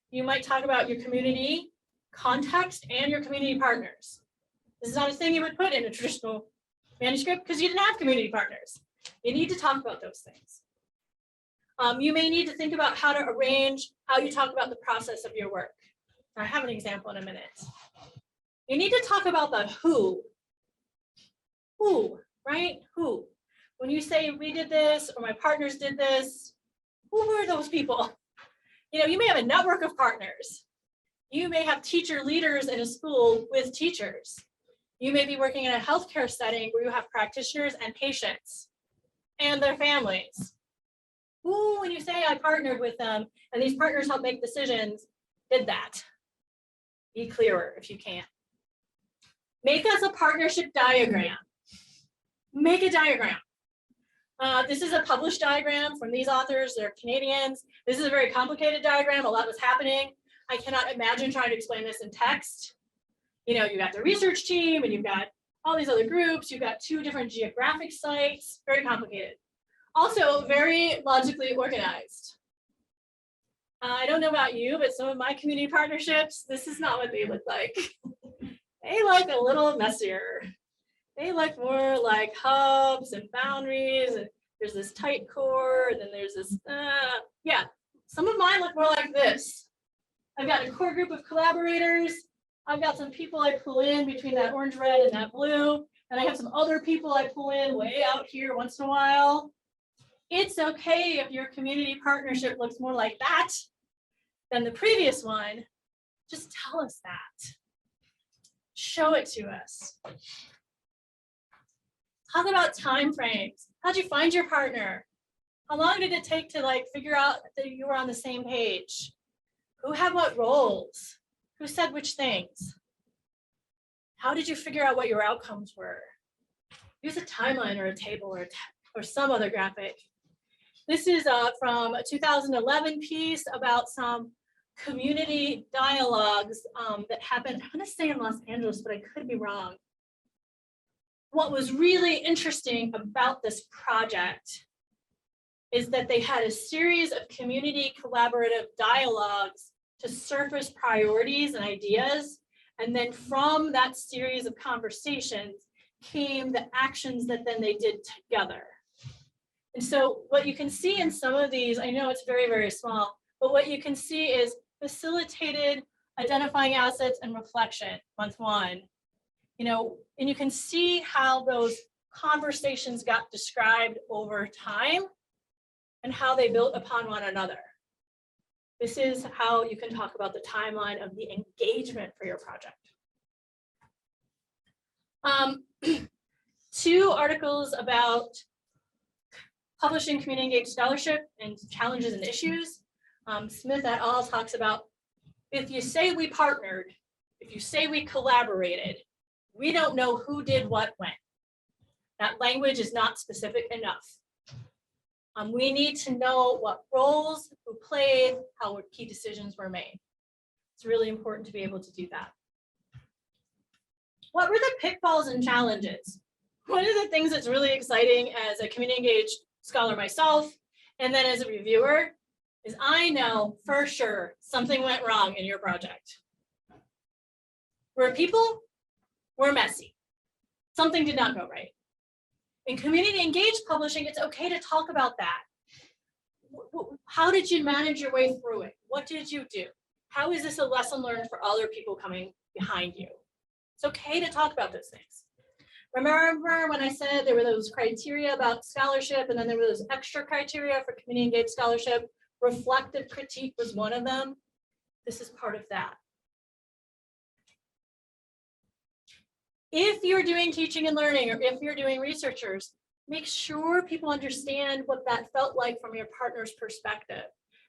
You might talk about your community context and your community partners. This is not a thing you would put in a traditional manuscript because you didn't have community partners. You need to talk about those things. You may need to think about how to arrange how you talk about the process of your work. I have an example in a minute. You need to talk about the who. Who, right? Who. When you say we did this or my partners did this, who were those people? You know, you may have a network of partners. You may have teacher leaders in a school with teachers. You may be working in a healthcare setting where you have practitioners and patients and their families. Who, when you say I partnered with them and these partners help make decisions, did that? Be clearer if you can. Make us a partnership diagram. Make a diagram. This is a published diagram from these authors. They're Canadians. This is a very complicated diagram. A lot was happening. I cannot imagine trying to explain this in text. You know, you've got the research team and you've got all these other groups. You've got 2 different geographic sites. Very complicated. Also very logically organized. I don't know about you, but some of my community partnerships, this is not what they look like. They look a little messier. They look more like hubs and boundaries, and there's this tight core, and then there's this, yeah. Some of mine look more like this. I've got a core group of collaborators. I've got some people I pull in between that orange, red, and that blue. And I have some other people I pull in way out here once in a while. It's okay if your community partnership looks more like that than the previous one. Just tell us that. Show it to us. Talk about time frames. How'd you find your partner? How long did it take to figure out that you were on the same page? Who had what roles? Who said which things? How did you figure out what your outcomes were? Use a timeline or a table or some other graphic. This is from a 2011 piece about some community dialogues that happened, I'm going to say in Los Angeles, but I could be wrong. What was really interesting about this project is that they had a series of community collaborative dialogues to surface priorities and ideas. And then from that series of conversations came the actions that then they did together. And so what you can see in some of these, I know it's very, very small, but what you can see is facilitated identifying assets and reflection, month 1. You know, and you can see how those conversations got described over time and how they built upon one another. This is how you can talk about the timeline of the engagement for your project. 2 articles about publishing community engaged scholarship and challenges and issues. Smith et al. Talks about, if you say we partnered, if you say we collaborated, we don't know who did what when. That language is not specific enough. We need to know what roles, who played, how key decisions were made. It's really important to be able to do that. What were the pitfalls and challenges? One of the things that's really exciting as a community engaged scholar myself, and then as a reviewer, is I know for sure something went wrong in your project. Where people were messy. Something did not go right. In community engaged publishing, it's okay to talk about that. How did you manage your way through it? What did you do? How is this a lesson learned for other people coming behind you? It's okay to talk about those things. Remember when I said there were those criteria about scholarship, and then there were those extra criteria for community engaged scholarship? Reflective critique was one of them. This is part of that. If you're doing teaching and learning, or if you're doing researchers, make sure people understand what that felt like from your partner's perspective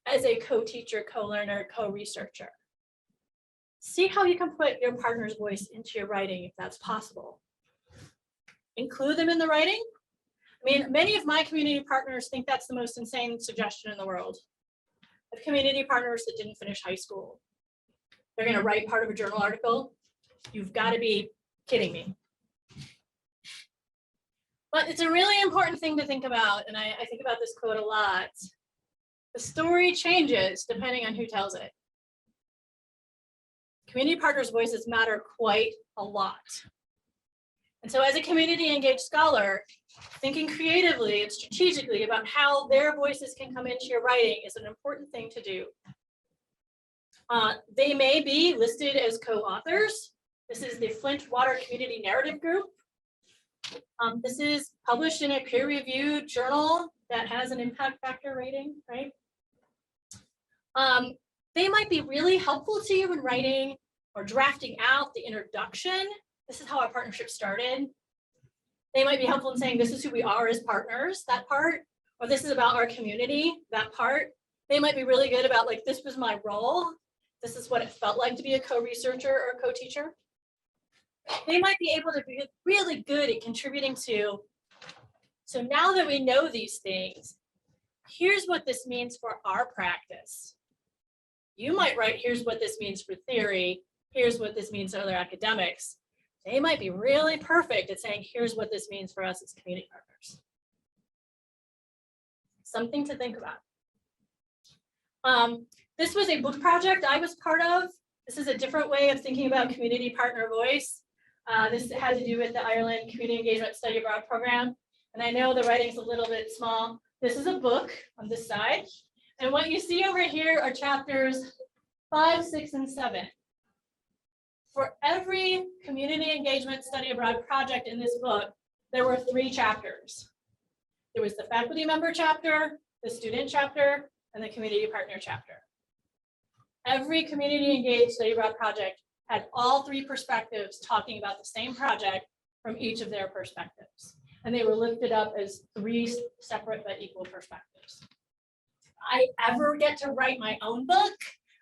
as a co-teacher, co-learner, co-researcher. See how you can put your partner's voice into your writing if that's possible. Include them in the writing. I mean, many of my community partners think that's the most insane suggestion in the world. I have community partners that didn't finish high school. They're going to write part of a journal article. You've got to be kidding me. But it's a really important thing to think about, and I think about this quote a lot. The story changes depending on who tells it. Community partners' voices matter quite a lot. And so as a community engaged scholar, thinking creatively and strategically about how their voices can come into your writing is an important thing to do. They may be listed as co-authors. This is the Flint Water Community Narrative Group. This is published in a peer-reviewed journal that has an impact factor rating, right? They might be really helpful to you in writing or drafting out the introduction. This is how our partnership started. They might be helpful in saying, this is who we are as partners, that part, or this is about our community, that part. They might be really good about like, this was my role. This is what it felt like to be a co-researcher or a co-teacher. They might be able to be really good at contributing to, so now that we know these things, here's what this means for our practice. You might write, here's what this means for theory. Here's what this means to other academics. They might be really perfect at saying, here's what this means for us as community partners. Something to think about. This was a book project I was part of. This is a different way of thinking about community partner voice. This had to do with the Ireland Community Engagement Study Abroad program. And I know the writing's a little bit small. This is a book on this side. And what you see over here are chapters 5, 6, and 7. For every community engagement study abroad project in this book, there were 3 chapters. There was the faculty member chapter, the student chapter, and the community partner chapter. Every community engaged study abroad project had all 3 perspectives talking about the same project from each of their perspectives. And they were lifted up as 3 separate but equal perspectives. If I ever get to write my own book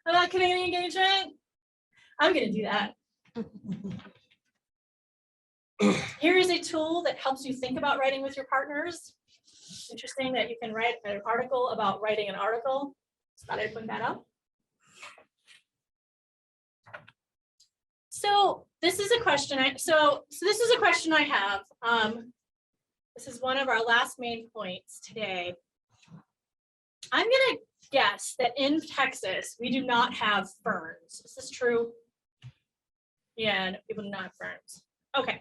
about community engagement, I'm going to do that. Here is a tool that helps you think about writing with your partners. Interesting that you can write an article about writing an article. Just thought I'd point that out. So this is a question this is a question I have. This is one of our last main points today. I'm gonna guess that in Texas, we do not have ferns. Is this true? Yeah, no, people do not have ferns. Okay.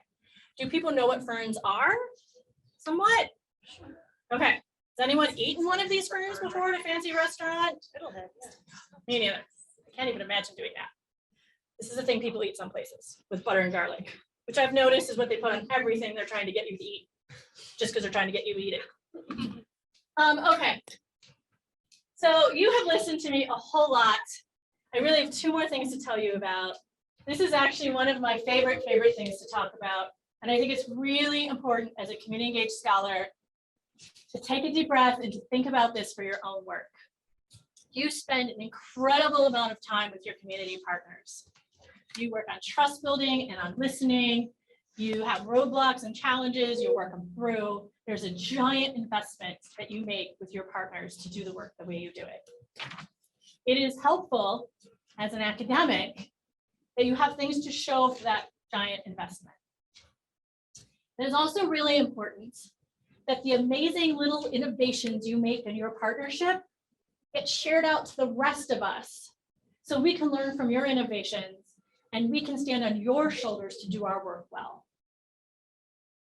Do people know what ferns are? Somewhat. Okay. Has anyone eaten one of these ferns before at a fancy restaurant? Me neither. I can't even imagine doing that. This is a thing people eat some places with butter and garlic, which I've noticed is what they put on everything they're trying to get you to eat, just because they're trying to get you to eat it. Okay. So you have listened to me a whole lot. I really have 2 more things to tell you about. This is actually one of my favorite things to talk about. And I think it's really important as a community engaged scholar to take a deep breath and to think about this for your own work. You spend an incredible amount of time with your community partners. You work on trust building and on listening. You have roadblocks and challenges, you work them through. There's a giant investment that you make with your partners to do the work the way you do it. It is helpful as an academic that you have things to show for that giant investment. It is also really important that the amazing little innovations you make in your partnership get shared out to the rest of us so we can learn from your innovations and we can stand on your shoulders to do our work well.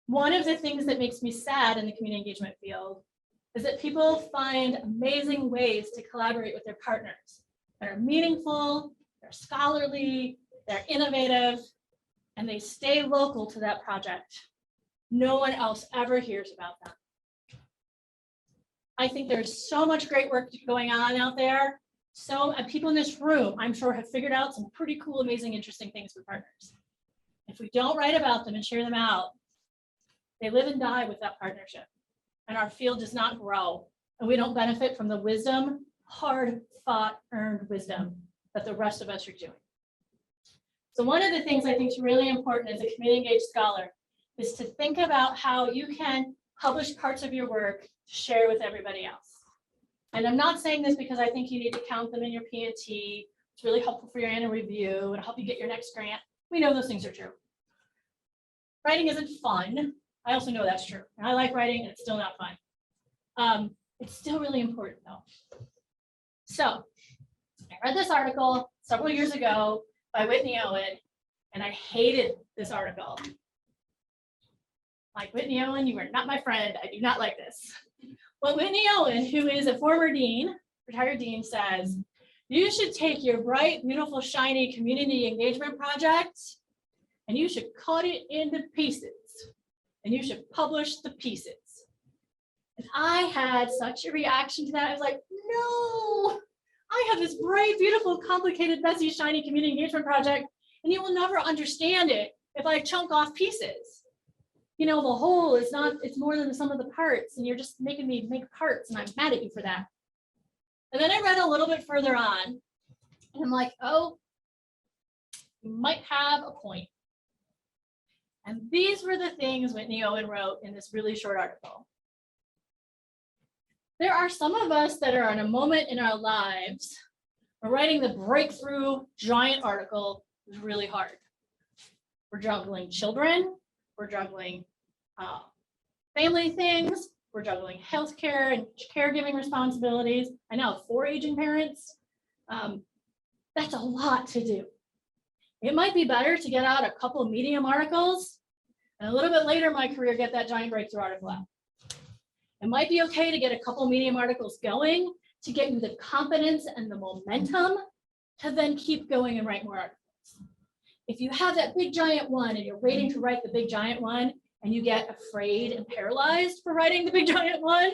One of the things that makes me sad in the community engagement field is that people find amazing ways to collaborate with their partners that are meaningful, they're scholarly, they're innovative, and they stay local to that project. No one else ever hears about them. I think there's so much great work going on out there. So people in this room, I'm sure, have figured out some pretty cool, amazing, interesting things for partners. If we don't write about them and share them out, they live and die with that partnership. And our field does not grow. And we don't benefit from the wisdom, hard fought, earned wisdom that the rest of us are doing. So one of the things I think is really important as a community engaged scholar is to think about how you can publish parts of your work to share with everybody else. And I'm not saying this because I think you need to count them in your P&T. It's really helpful for your annual review. It'll help you get your next grant. We know those things are true. Writing isn't fun. I also know that's true. And I like writing and it's still not fun. It's still really important though. So I read this article several years ago by Whitney Owen, and I hated this article. Like, Whitney Owen, you are not my friend. I do not like this. Well, Whitney Owen, who is a former dean, retired dean, says, you should take your bright, beautiful, shiny community engagement project and you should cut it into pieces and you should publish the pieces. And I had such a reaction to that. I was like, no, I have this bright, beautiful, complicated, messy, shiny community engagement project, and you will never understand it if I chunk off pieces. You know, the whole is not, it's more than the sum of the parts, and you're just making me make parts, and I'm mad at you for that. And then I read a little bit further on, and I'm like, oh, you might have a point. And these were the things Whitney Owen wrote in this really short article. There are some of us that are in a moment in our lives where writing the breakthrough giant article is really hard. We're juggling children, we're juggling family things, we're juggling healthcare and caregiving responsibilities. I now have 4 aging parents. That's a lot to do. It might be better to get out a couple of medium articles and a little bit later in my career get that giant breakthrough article out. It might be okay to get a couple medium articles going to get you the confidence and the momentum to then keep going and write more articles. If you have that big giant one and you're waiting to write the big giant one and you get afraid and paralyzed for writing the big giant one,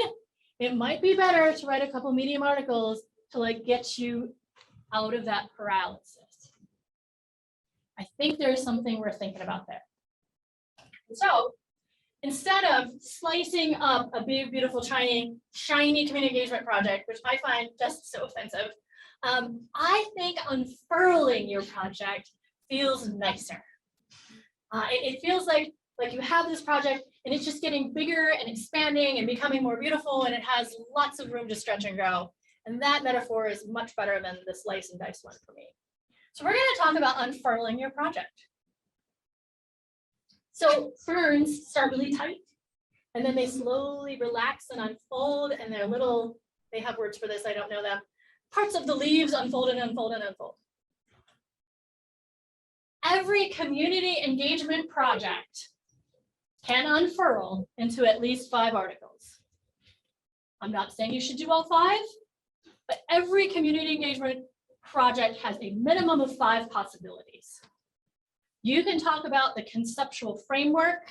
it might be better to write a couple medium articles to like get you out of that paralysis. I think there's something worth thinking about there. So instead of slicing up a big, beautiful, shiny community engagement project, which I find just so offensive, I think unfurling your project feels nicer. It feels like you have this project and it's just getting bigger and expanding and becoming more beautiful, and it has lots of room to stretch and grow. And that metaphor is much better than the slice and dice one for me. So we're going to talk about unfurling your project. So ferns start really tight, and then they slowly relax and unfold, and they're little, they have words for this, I don't know them. Parts of the leaves unfold and unfold and unfold. Every community engagement project can unfurl into at least 5 articles. I'm not saying you should do all 5, but every community engagement project has a minimum of 5 possibilities. You can talk about the conceptual framework,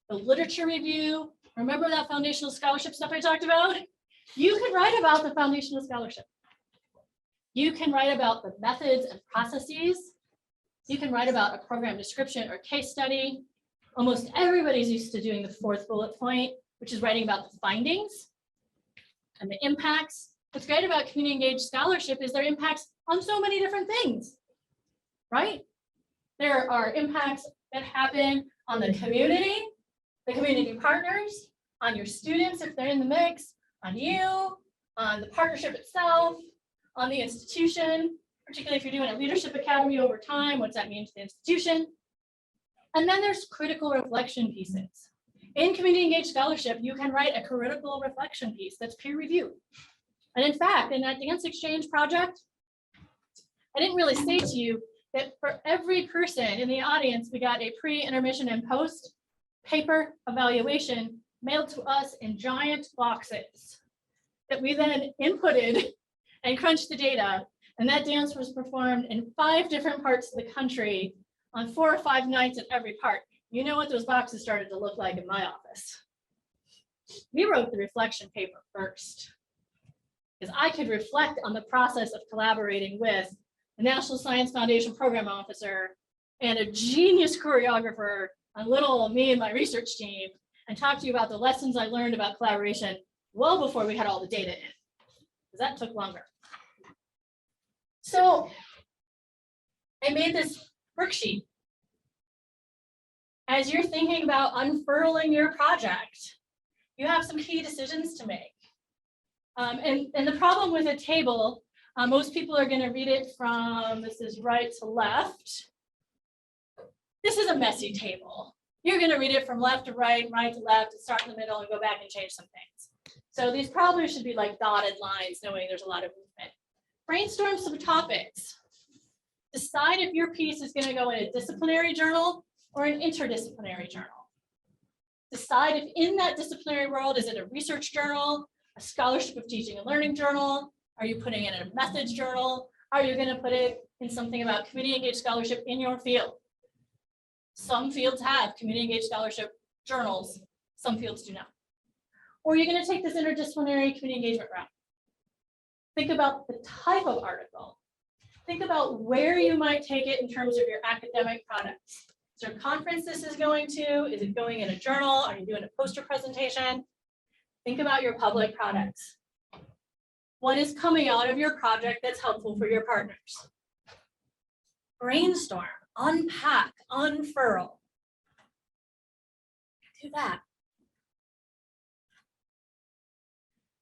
the literature review. Remember that foundational scholarship stuff I talked about? You can write about the foundational scholarship. You can write about the methods and processes. You can write about a program description or case study. Almost everybody's used to doing the 4th bullet point, which is writing about the findings and the impacts. What's great about community engaged scholarship is their impacts on so many different things, right? There are impacts that happen on the community partners, on your students if they're in the mix, on you, on the partnership itself, on the institution, particularly if you're doing a leadership academy over time, what's that mean to the institution? And then there's critical reflection pieces. In community engaged scholarship, you can write a critical reflection piece that's peer reviewed. And in fact, in that dance exchange project, I didn't really say to you that for every person in the audience, we got a pre, intermission, and post paper evaluation mailed to us in giant boxes that we then inputted and crunched the data. And that dance was performed in 5 different parts of the country on 4 or 5 nights at every part. You know what those boxes started to look like in my office. We wrote the reflection paper first, because I could reflect on the process of collaborating with the National Science Foundation program officer and a genius choreographer on little me and my research team, and talk to you about the lessons I learned about collaboration well before we had all the data in, because that took longer. So I made this worksheet. As you're thinking about unfurling your project, you have some key decisions to make. And the problem with a table, most people are going to read it from, this is right to left. This is a messy table. You're going to read it from left to right, right to left, and start in the middle and go back and change some things. So these probably should be like dotted lines, knowing there's a lot of movement. Brainstorm some topics. Decide if your piece is going to go in a disciplinary journal or an interdisciplinary journal. Decide if in that disciplinary world, is it a research journal, a scholarship of teaching and learning journal? Are you putting it in a methods journal? Are you going to put it in something about community engaged scholarship in your field? Some fields have community engaged scholarship journals, some fields do not. Or you're going to take this interdisciplinary community engagement route. Think about the type of article. Think about where you might take it in terms of your academic products. Is there a conference this is going to? Is it going in a journal? Are you doing a poster presentation? Think about your public products. What is coming out of your project that's helpful for your partners? Brainstorm, unpack, unfurl. Do that.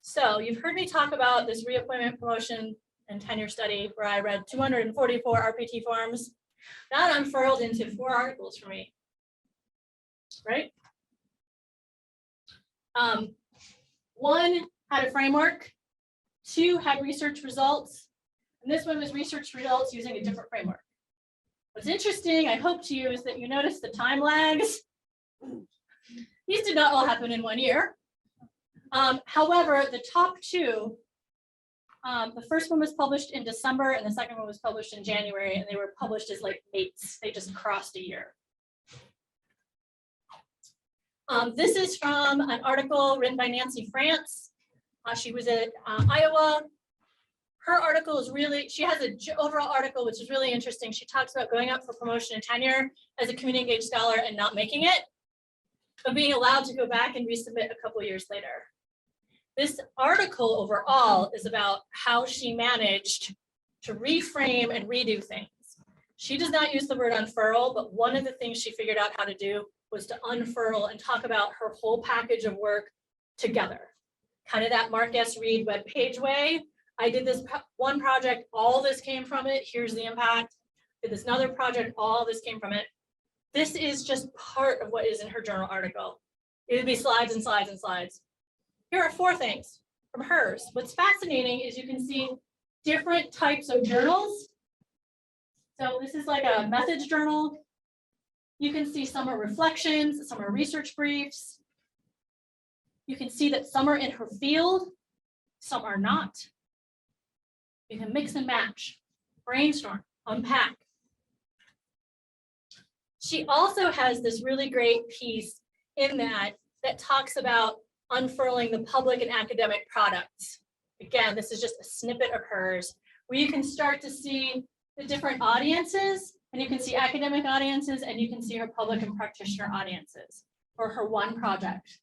So you've heard me talk about this reappointment, promotion, and tenure study where I read 244 RPT forms. That unfurled into 4 articles for me, right? 1 had a framework, 2 had research results, and this one was research results using a different framework. What's interesting, I hope to you, is that you notice the time lags. These did not all happen in 1 year. However, the top 2, the first one was published in December and the second one was published in January, and they were published as like mates. They just crossed a year. This is from an article written by Nancy France. She was at Iowa. Her article is really, she has an overall article which is really interesting. She talks about going up for promotion and tenure as a community engaged scholar and not making it, but being allowed to go back and resubmit a couple years later. This article overall is about how she managed to reframe and redo things. She does not use the word unfurl, but one of the things she figured out how to do was to unfurl and talk about her whole package of work together. Kind of that Mark S. Reed webpage way. I did this one project, all this came from it. Here's the impact. Did this another project, all this came from it. This is just part of what is in her journal article. It would be slides and slides and slides. Here are 4 things from hers. What's fascinating is you can see different types of journals. So this is like a methods journal. You can see some are reflections, some are research briefs. You can see that some are in her field, some are not. You can mix and match, brainstorm, unpack. She also has this really great piece in that talks about unfurling the public and academic products. Again, this is just a snippet of hers where you can start to see the different audiences, and you can see academic audiences, and you can see her public and practitioner audiences for her one project,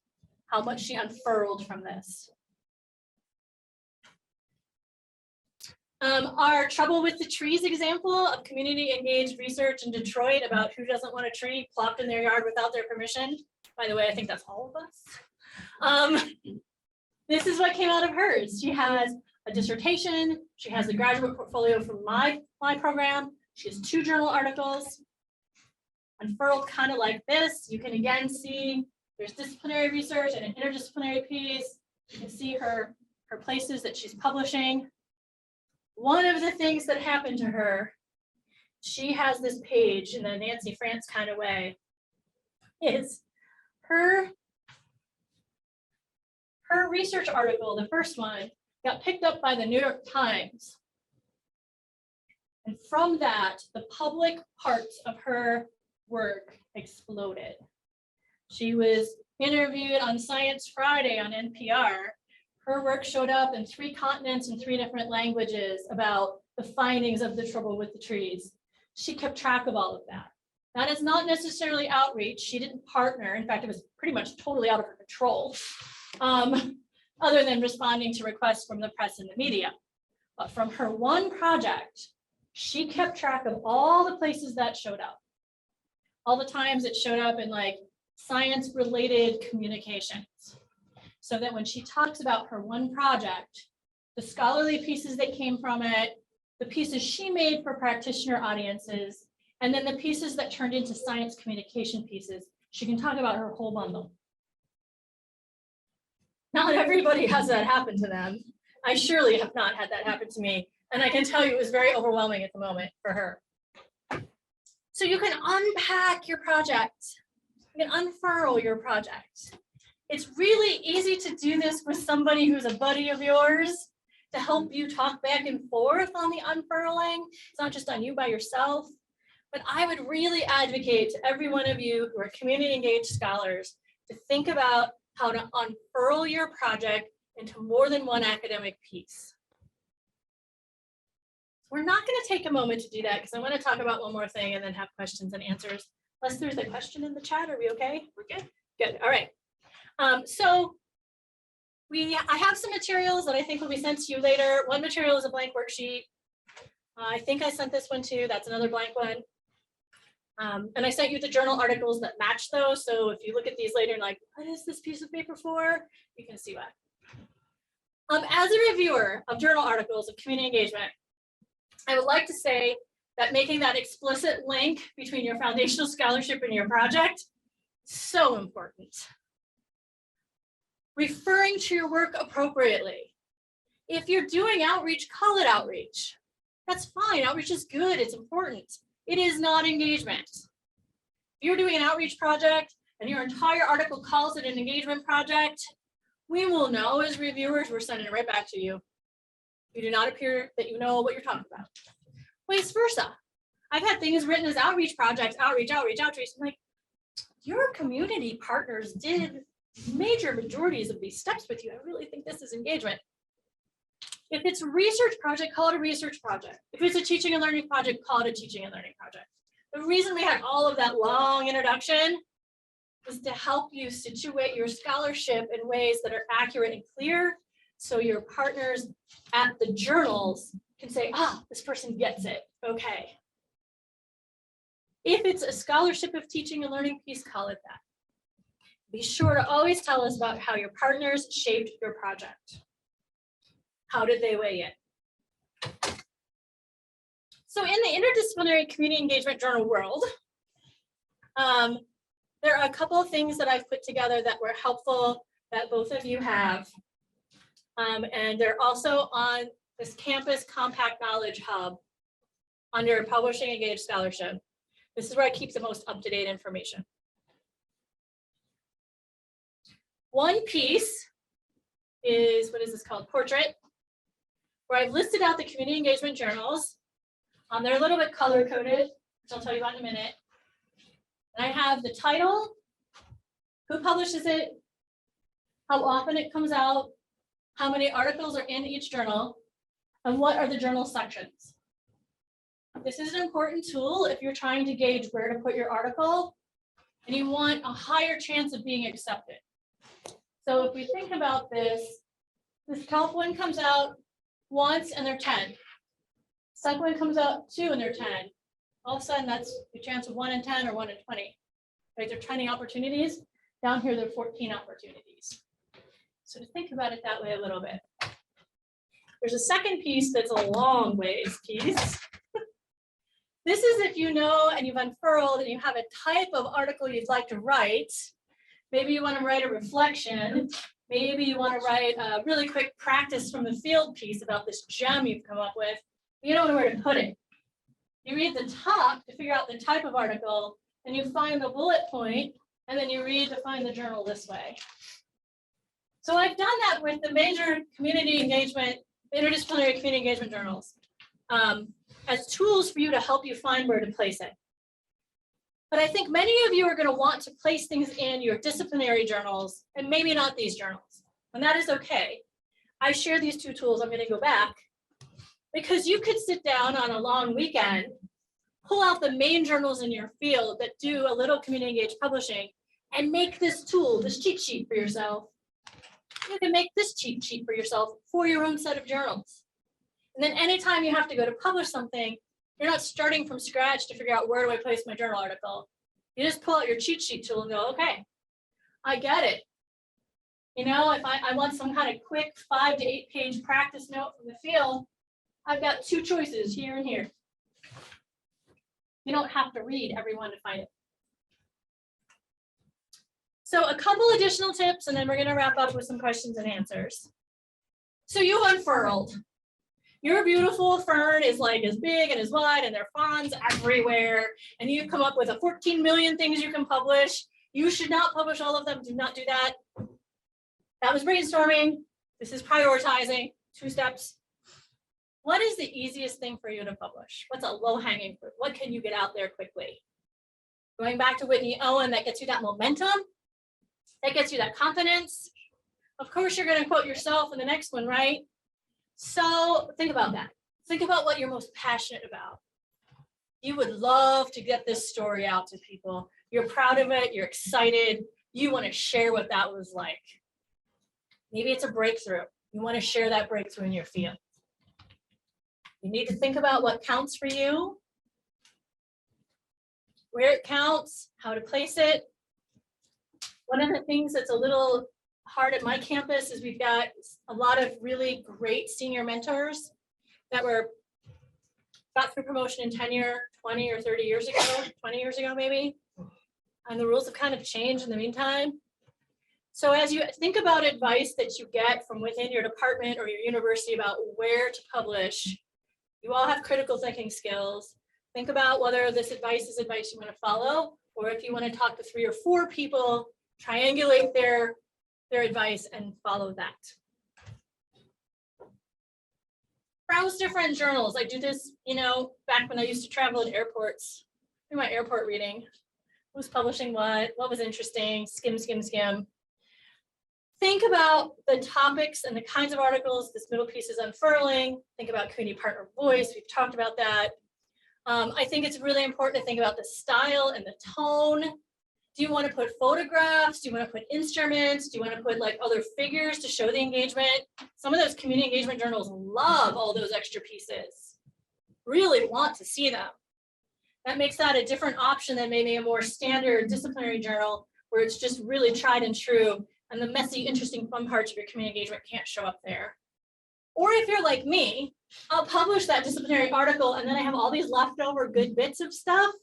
how much she unfurled from this. Our Trouble with the Trees example of community engaged research in Detroit about who doesn't want a tree plopped in their yard without their permission. By the way, I think that's all of us. This is what came out of hers. She has a dissertation. She has a graduate portfolio from my program. She has 2 journal articles. Unfurled kind of like this. You can again see there's disciplinary research and an interdisciplinary piece. You can see her places that she's publishing. One of the things that happened to her, she has this page in the Nancy France kind of way, is her research article, the first one, got picked up by the New York Times. And from that, the public parts of her work exploded. She was interviewed on Science Friday on NPR. Her work showed up in 3 continents and 3 different languages about the findings of the trouble with the trees. She kept track of all of that. That is not necessarily outreach. She didn't partner. In fact, it was pretty much totally out of her control, other than responding to requests from the press and the media. But from her one project, she kept track of all the places that showed up. All the times it showed up in like science-related communications. So that when she talks about her one project, the scholarly pieces that came from it, the pieces she made for practitioner audiences, and then the pieces that turned into science communication pieces, she can talk about her whole bundle. Not everybody has that happen to them. I surely have not had that happen to me. And I can tell you it was very overwhelming at the moment for her. So you can unpack your project. You can unfurl your project. It's really easy to do this with somebody who's a buddy of yours to help you talk back and forth on the unfurling. It's not just on you by yourself. But I would really advocate to every one of you who are community engaged scholars to think about how to unfurl your project into more than one academic piece. We're not going to take a moment to do that because I want to talk about one more thing and then have questions and answers. Unless there's a question in the chat, are we okay? We're good. Good. All right. So I have some materials that I think will be sent to you later. One material is a blank worksheet. I think I sent this one too. That's another blank one. And I sent you the journal articles that match those. So if you look at these later and like, what is this piece of paper for? You can see why. As a reviewer of journal articles of community engagement, I would like to say that making that explicit link between your foundational scholarship and your project, so important. Referring to your work appropriately. If you're doing outreach, call it outreach. That's fine. Outreach is good. It's important. It is not engagement. If you're doing an outreach project and your entire article calls it an engagement project, we will know as reviewers, we're sending it right back to you. You do not appear that you know what you're talking about. Vice versa. I've had things written as outreach projects, outreach. I'm like, your community partners did major majorities of these steps with you. I really think this is engagement. If it's a research project, call it a research project. If it's a teaching and learning project, call it a teaching and learning project. The reason we had all of that long introduction was to help you situate your scholarship in ways that are accurate and clear, so your partners at the journals can say, ah, this person gets it, okay. If it's a scholarship of teaching and learning piece, call it that. Be sure to always tell us about how your partners shaped your project. How did they weigh in? So in the interdisciplinary community engagement journal world, there are a couple of things that I've put together that were helpful that both of you have. And they're also on this campus compact knowledge hub under Publishing Engaged Scholarship. This is where I keep the most up-to-date information. One piece is, what is this called? Portrait, where I've listed out the community engagement journals. They're a little bit color-coded, which I'll tell you about in a minute. And I have the title, who publishes it, how often it comes out, how many articles are in each journal, and what are the journal sections. This is an important tool if you're trying to gauge where to put your article and you want a higher chance of being accepted. So if we think about this, this top one comes out once and they're 10. Second one comes out 2 and they're 10. All of a sudden, that's your chance of 1 in 10 or 1 in 20. Right, they're 20 opportunities. Down here, they're 14 opportunities. So to think about it that way a little bit. There's a second piece that's a long ways piece. This is if you know and you've unfurled and you have a type of article you'd like to write. Maybe you want to write a reflection. Maybe you want to write a really quick practice from the field piece about this gem you've come up with. You don't know where to put it. You read the top to figure out the type of article, and you find the bullet point, and then you read to find the journal this way. So I've done that with the major community engagement, interdisciplinary community engagement journals, as tools for you to help you find where to place it. But I think many of you are going to want to place things in your disciplinary journals, and maybe not these journals, and that is okay. I share these 2 tools. I'm going to go back, because you could sit down on a long weekend, pull out the main journals in your field that do a little community engaged publishing, and make this tool, this cheat sheet for yourself. You can make this cheat sheet for yourself for your own set of journals. And then anytime you have to go to publish something, you're not starting from scratch to figure out where do I place my journal article. You just pull out your cheat sheet tool and go, okay, I get it. You know, if I want some kind of quick 5 to 8 page practice note from the field, I've got 2 choices here and here. You don't have to read every one to find it. So a couple additional tips, and then we're going to wrap up with some questions and answers. So you unfurled. Your beautiful fern is like as big and as wide, and there are fronds everywhere. And you've come up with a 14 million things you can publish. You should not publish all of them. Do not do that. That was brainstorming. This is prioritizing. 2 steps. What is the easiest thing for you to publish? What's a low-hanging fruit? What can you get out there quickly? Going back to Whitney Owen, that gets you that momentum. That gets you that confidence. Of course, you're going to quote yourself in the next one, right? So think about that. Think about what you're most passionate about. You would love to get this story out to people. You're proud of it. You're excited. You want to share what that was like. Maybe it's a breakthrough. You want to share that breakthrough in your field. You need to think about what counts for you, where it counts, how to place it. One of the things that's a little hard at my campus is we've got a lot of really great senior mentors that got through promotion and tenure 20 or 30 years ago, 20 years ago maybe. And the rules have kind of changed in the meantime. So as you think about advice that you get from within your department or your university about where to publish, you all have critical thinking skills. Think about whether this advice is advice you want to follow, or if you want to talk to 3 or 4 people, triangulate their advice and follow that. Browse different journals. I do this, you know, back when I used to travel at airports, do my airport reading. Who's publishing what was interesting, skim, skim, skim. Think about the topics and the kinds of articles this middle piece is unfurling. Think about community partner voice. We've talked about that. I think it's really important to think about the style and the tone. Do you want to put photographs? Do you want to put instruments? Do you want to put like other figures to show the engagement? Some of those community engagement journals love all those extra pieces. Really want to see them. That makes that a different option than maybe a more standard disciplinary journal where it's just really tried and true. And the messy, interesting, fun parts of your community engagement can't show up there. Or if you're like me, I'll publish that disciplinary article and then I have all these leftover good bits of stuff.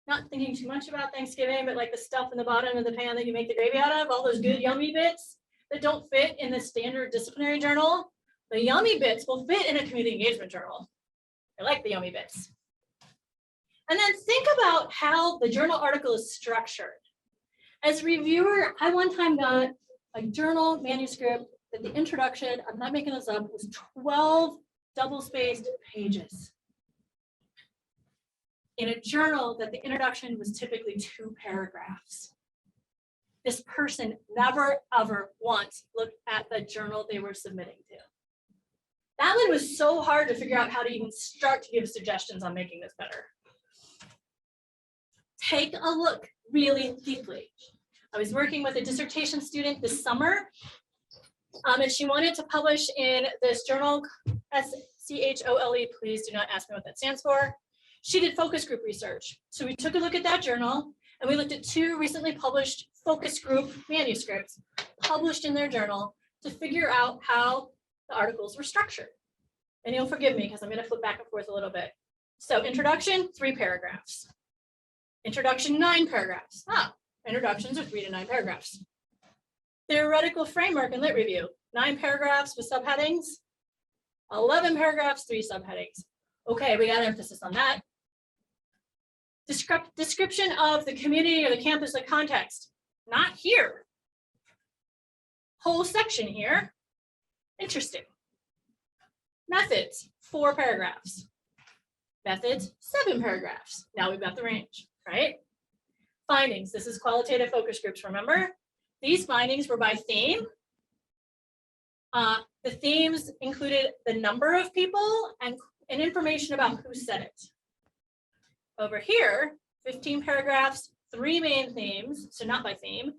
Not thinking too much about Thanksgiving, but like the stuff in the bottom of the pan that you make the gravy out of, all those good yummy bits that don't fit in the standard disciplinary journal. The yummy bits will fit in a community engagement journal. I like the yummy bits. And then think about how the journal article is structured. As a reviewer, I one time got a journal manuscript that the introduction, I'm not making this up, was 12 double-spaced pages. In a journal that the introduction was typically 2 paragraphs. This person never, ever once looked at the journal they were submitting to. That one was so hard to figure out how to even start to give suggestions on making this better. Take a look really deeply. I was working with a dissertation student this summer, and she wanted to publish in this journal CHOLE, please do not ask me what that stands for. She did focus group research. So we took a look at that journal and we looked at 2 recently published focus group manuscripts published in their journal to figure out how the articles were structured. And you'll forgive me because I'm going to flip back and forth a little bit. So introduction, 3 paragraphs. Introduction, 9 paragraphs. Introductions are 3 to 9 paragraphs. Theoretical framework and lit review, 9 paragraphs with subheadings, 11 paragraphs, 3 subheadings. Okay, we got emphasis on that. Description of the community or the campus, the context, not here. Whole section here. Interesting. Methods, 4 paragraphs. Methods, 7 paragraphs. Now we've got the range, right? Findings, this is qualitative focus groups, remember? These findings were by theme. The themes included the number of people and information about who said it. Over here, 15 paragraphs, 3 main themes, so not by theme,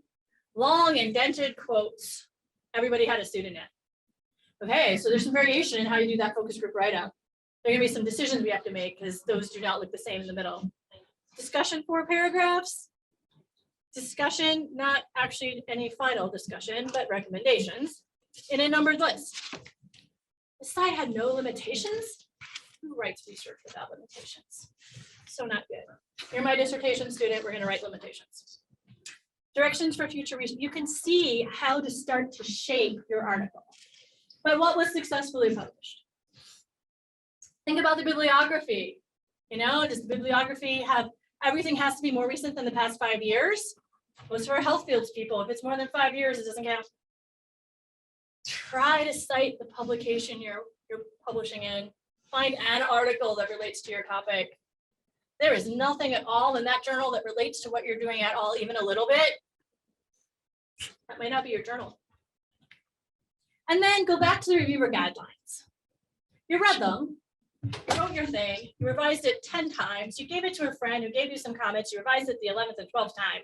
long indented quotes. Everybody had a student in. Okay, so there's some variation in how you do that focus group write-up. There are gonna be some decisions we have to make because those do not look the same in the middle. Discussion, 4 paragraphs. Discussion, not actually any final discussion, but recommendations in a numbered list. The slide had no limitations. Who writes research without limitations? So not good. You're my dissertation student, we're gonna write limitations. Directions for future research. You can see how to start to shape your article. But what was successfully published? Think about the bibliography. You know, does the bibliography have, everything has to be more recent than the past 5 years? Most of our health fields people, if it's more than 5 years, it doesn't count. Try to cite the publication you're publishing in. Find an article that relates to your topic. There is nothing at all in that journal that relates to what you're doing at all, even a little bit. That might not be your journal. And then go back to the reviewer guidelines. You read them, you wrote your thing, you revised it 10 times, you gave it to a friend who gave you some comments, you revised it the 11th and 12th time.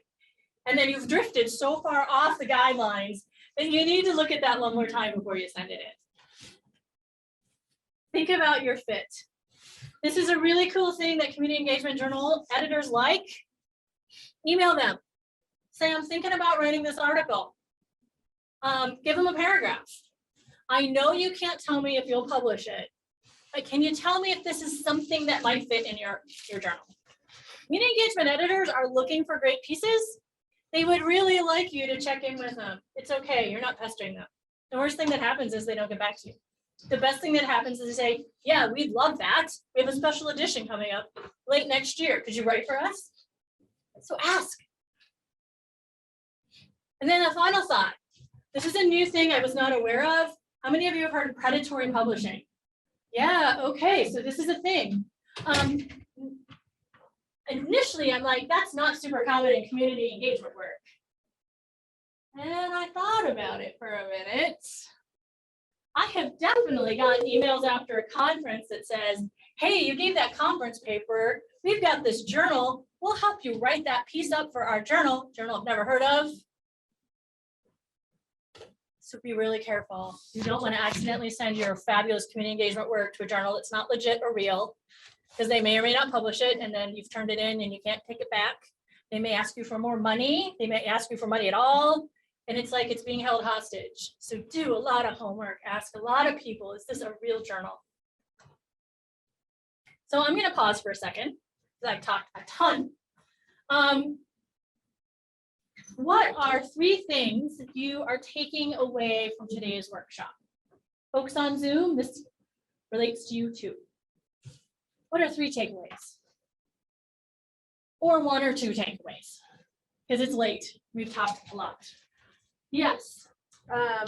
And then you've drifted so far off the guidelines that you need to look at that one more time before you send it in. Think about your fit. This is a really cool thing that community engagement journal editors like. Email them. Say, I'm thinking about writing this article. Give them a paragraph. I know you can't tell me if you'll publish it, but can you tell me if this is something that might fit in your journal? Community engagement editors are looking for great pieces. They would really like you to check in with them. It's okay, you're not pestering them. The worst thing that happens is they don't get back to you. The best thing that happens is they say, yeah, we'd love that. We have a special edition coming up late next year. Could you write for us? So ask. And then a final thought. This is a new thing I was not aware of. How many of you have heard of predatory publishing? Yeah, okay, so this is a thing. Initially, I'm like, that's not super common in community engagement work. And I thought about it for a minute. I have definitely gotten emails after a conference that says, hey, you gave that conference paper. We've got this journal. We'll help you write that piece up for our journal I've never heard of. So be really careful. You don't want to accidentally send your fabulous community engagement work to a journal that's not legit or real, because they may or may not publish it, and then you've turned it in and you can't take it back. They may ask you for more money. They may ask you for money at all. And it's like it's being held hostage. So do a lot of homework. Ask a lot of people, is this a real journal? So I'm going to pause for a second, because I've talked a ton. What are 3 things that you are taking away from today's workshop? Folks on Zoom, this relates to you too. What are 3 takeaways? Or 1 or 2 takeaways? Because it's late. We've talked a lot. Yes.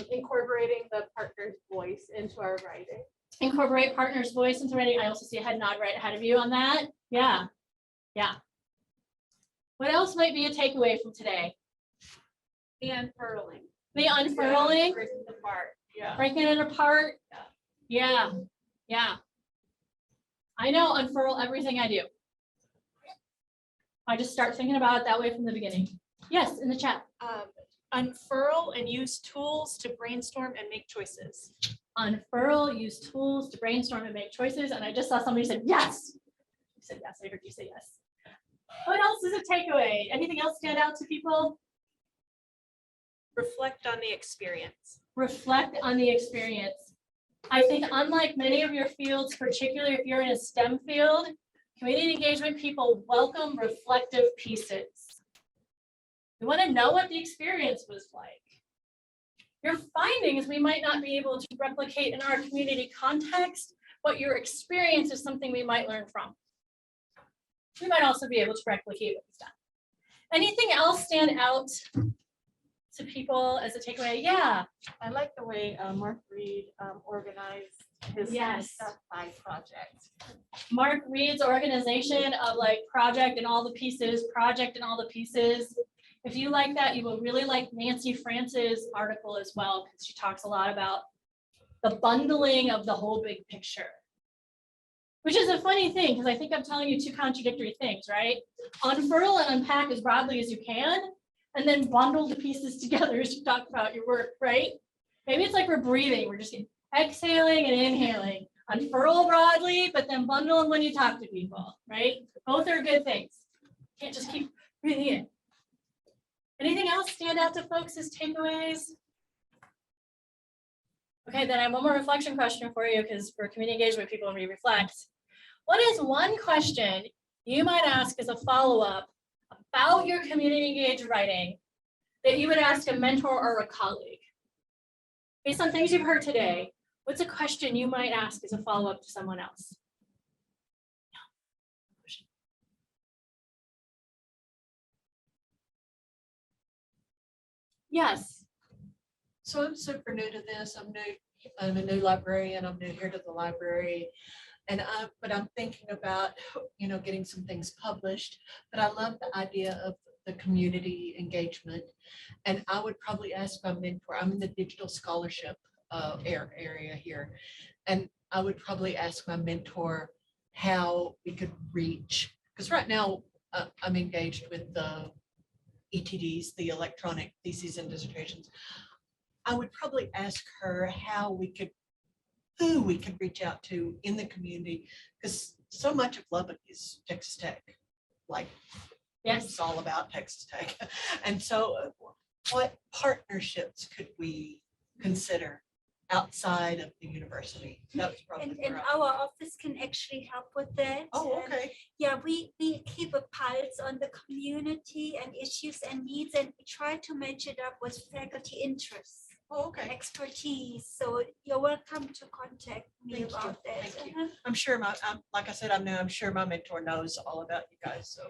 Incorporating the partner's voice into our writing. Incorporate partner's voice into writing. I also see a head nod right ahead of you on that. Yeah. Yeah. What else might be a takeaway from today? The unfurling. The unfurling. Breaking it apart. Yeah. Breaking it apart. Yeah. Yeah. I know, unfurl everything I do. I just start thinking about it that way from the beginning. Yes, in the chat. Unfurl and use tools to brainstorm and make choices. unfurl, use tools to brainstorm and make choices. And I just saw somebody said, yes. You said yes, I heard you say yes. What else is a takeaway? Anything else stand out to people? Reflect on the experience. Reflect on the experience. I think unlike many of your fields, particularly if you're in a STEM field, community engagement people welcome reflective pieces. We want to know what the experience was like. Your findings we might not be able to replicate in our community context, but your experience is something we might learn from. We might also be able to replicate what was done. Anything else stand out to people as a takeaway? Yeah. I like the way Mark Reed organized his Yes. stuff by project. Mark Reed's organization of like project and all the pieces, project and all the pieces. If you like that, you will really like Nancy France's article as well, because she talks a lot about the bundling of the whole big picture. Which is a funny thing, because I think I'm telling you two contradictory things, right? Unfurl and unpack as broadly as you can, and then bundle the pieces together as you talk about your work, right? Maybe it's like we're breathing, we're just exhaling and inhaling. Unfurl broadly, but then bundle them when you talk to people, right? Both are good things. Can't just keep breathing in. Anything else stand out to folks as takeaways? Okay, then I have one more reflection question for you, because for community engagement people, we reflect. What is one question you might ask as a follow-up about your community engaged writing that you would ask a mentor or a colleague? Based on things you've heard today, what's a question you might ask as a follow-up to someone else? Yes. So I'm super new to this. I'm a new librarian. I'm new here to the library. But I'm thinking about, getting some things published, but I love the idea of the community engagement. And I would probably ask my mentor, I'm in the digital scholarship area here. And I would probably ask my mentor how we could reach, because right now I'm engaged with the ETDs, the electronic theses and dissertations. I would probably ask her who we could reach out to in the community, because so much of Lubbock is Texas Tech. Like, Yes. it's all about Texas Tech. And so what partnerships could we consider outside of the university? That was probably And where our office can actually help with that. Oh, And okay. yeah, we keep a pulse on the community and issues and needs, and we try to match it up with faculty interests. Oh, okay. Expertise. So you're welcome to contact me Thank you. about that. Thank you. I'm sure like I said, I'm sure my mentor knows all about you guys. So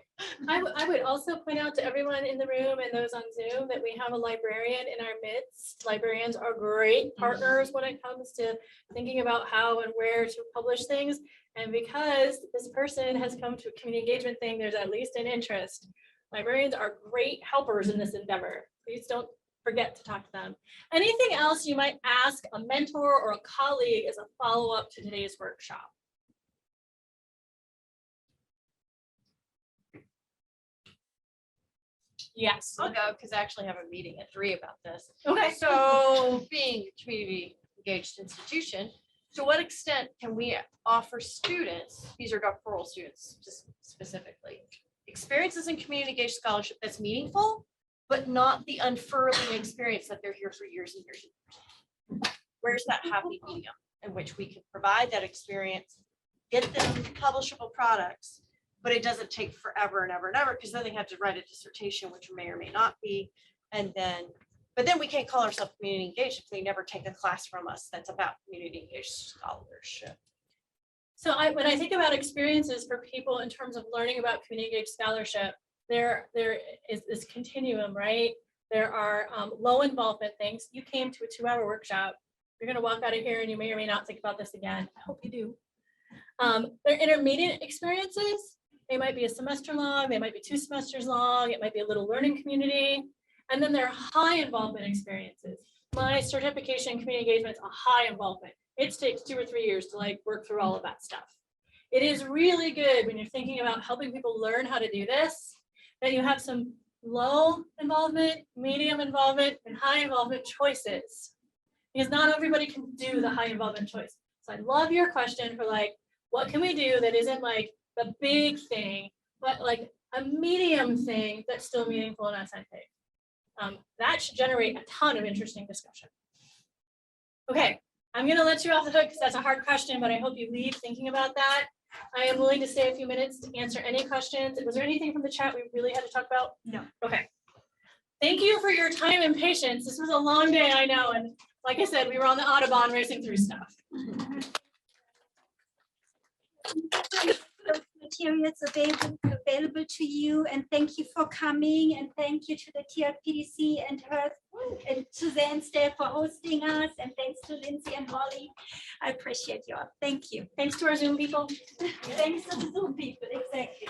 I would also point out to everyone in the room and those on Zoom that we have a librarian in our midst. Librarians are great partners when it comes to thinking about how and where to publish things. And because this person has come to a community engagement thing, there's at least an interest. Librarians are great helpers in this endeavor. Please don't forget to talk to them. Anything else you might ask a mentor or a colleague as a follow-up to today's workshop? Yes. I'll go because I actually have a meeting at 3 about this. Okay. So being a community engaged institution, to what extent can we offer students, these are doctoral students just specifically, experiences in community engaged scholarship that's meaningful, but not the unfurling experience that they're here for years and years and years. Where's that happy medium in which we can provide that experience, get them publishable products, but it doesn't take forever and ever and ever, because then they have to write a dissertation, which may or may not be. But then we can't call ourselves community engaged if they never take a class from us that's about community engaged scholarship. So when I think about experiences for people in terms of learning about community engaged scholarship, there is this continuum, right? There are low involvement things. You came to a 2-hour workshop. You're going to walk out of here and you may or may not think about this again. I hope you do. There are intermediate experiences. They might be a semester long. They might be 2 semesters long. It might be a little learning community. And then there are high involvement experiences. My certification in community engagement is a high involvement. It takes 2 or 3 years to work through all of that stuff. It is really good when you're thinking about helping people learn how to do this, that you have some low involvement, medium involvement, and high involvement choices. Because not everybody can do the high involvement choice. So I love your question for like, what can we do that isn't like the big thing, but like a medium thing that's still meaningful and authentic. That should generate a ton of interesting discussion. Okay, I'm gonna let you off the hook because that's a hard question, but I hope you leave thinking about that. I am willing to stay a few minutes to answer any questions. Was there anything from the chat we really had to talk about? No. Okay. Thank you for your time and patience. This was a long day, I know, and like I said, we were on the Audubon racing through stuff. Those materials available to you, and thank you for coming, and thank you to the TRPDC and her and Suzanne staff for hosting us, and thanks to Lindsay and Molly. I appreciate you all. Thank you. Thanks to our Zoom people. Thanks to the Zoom people, exactly.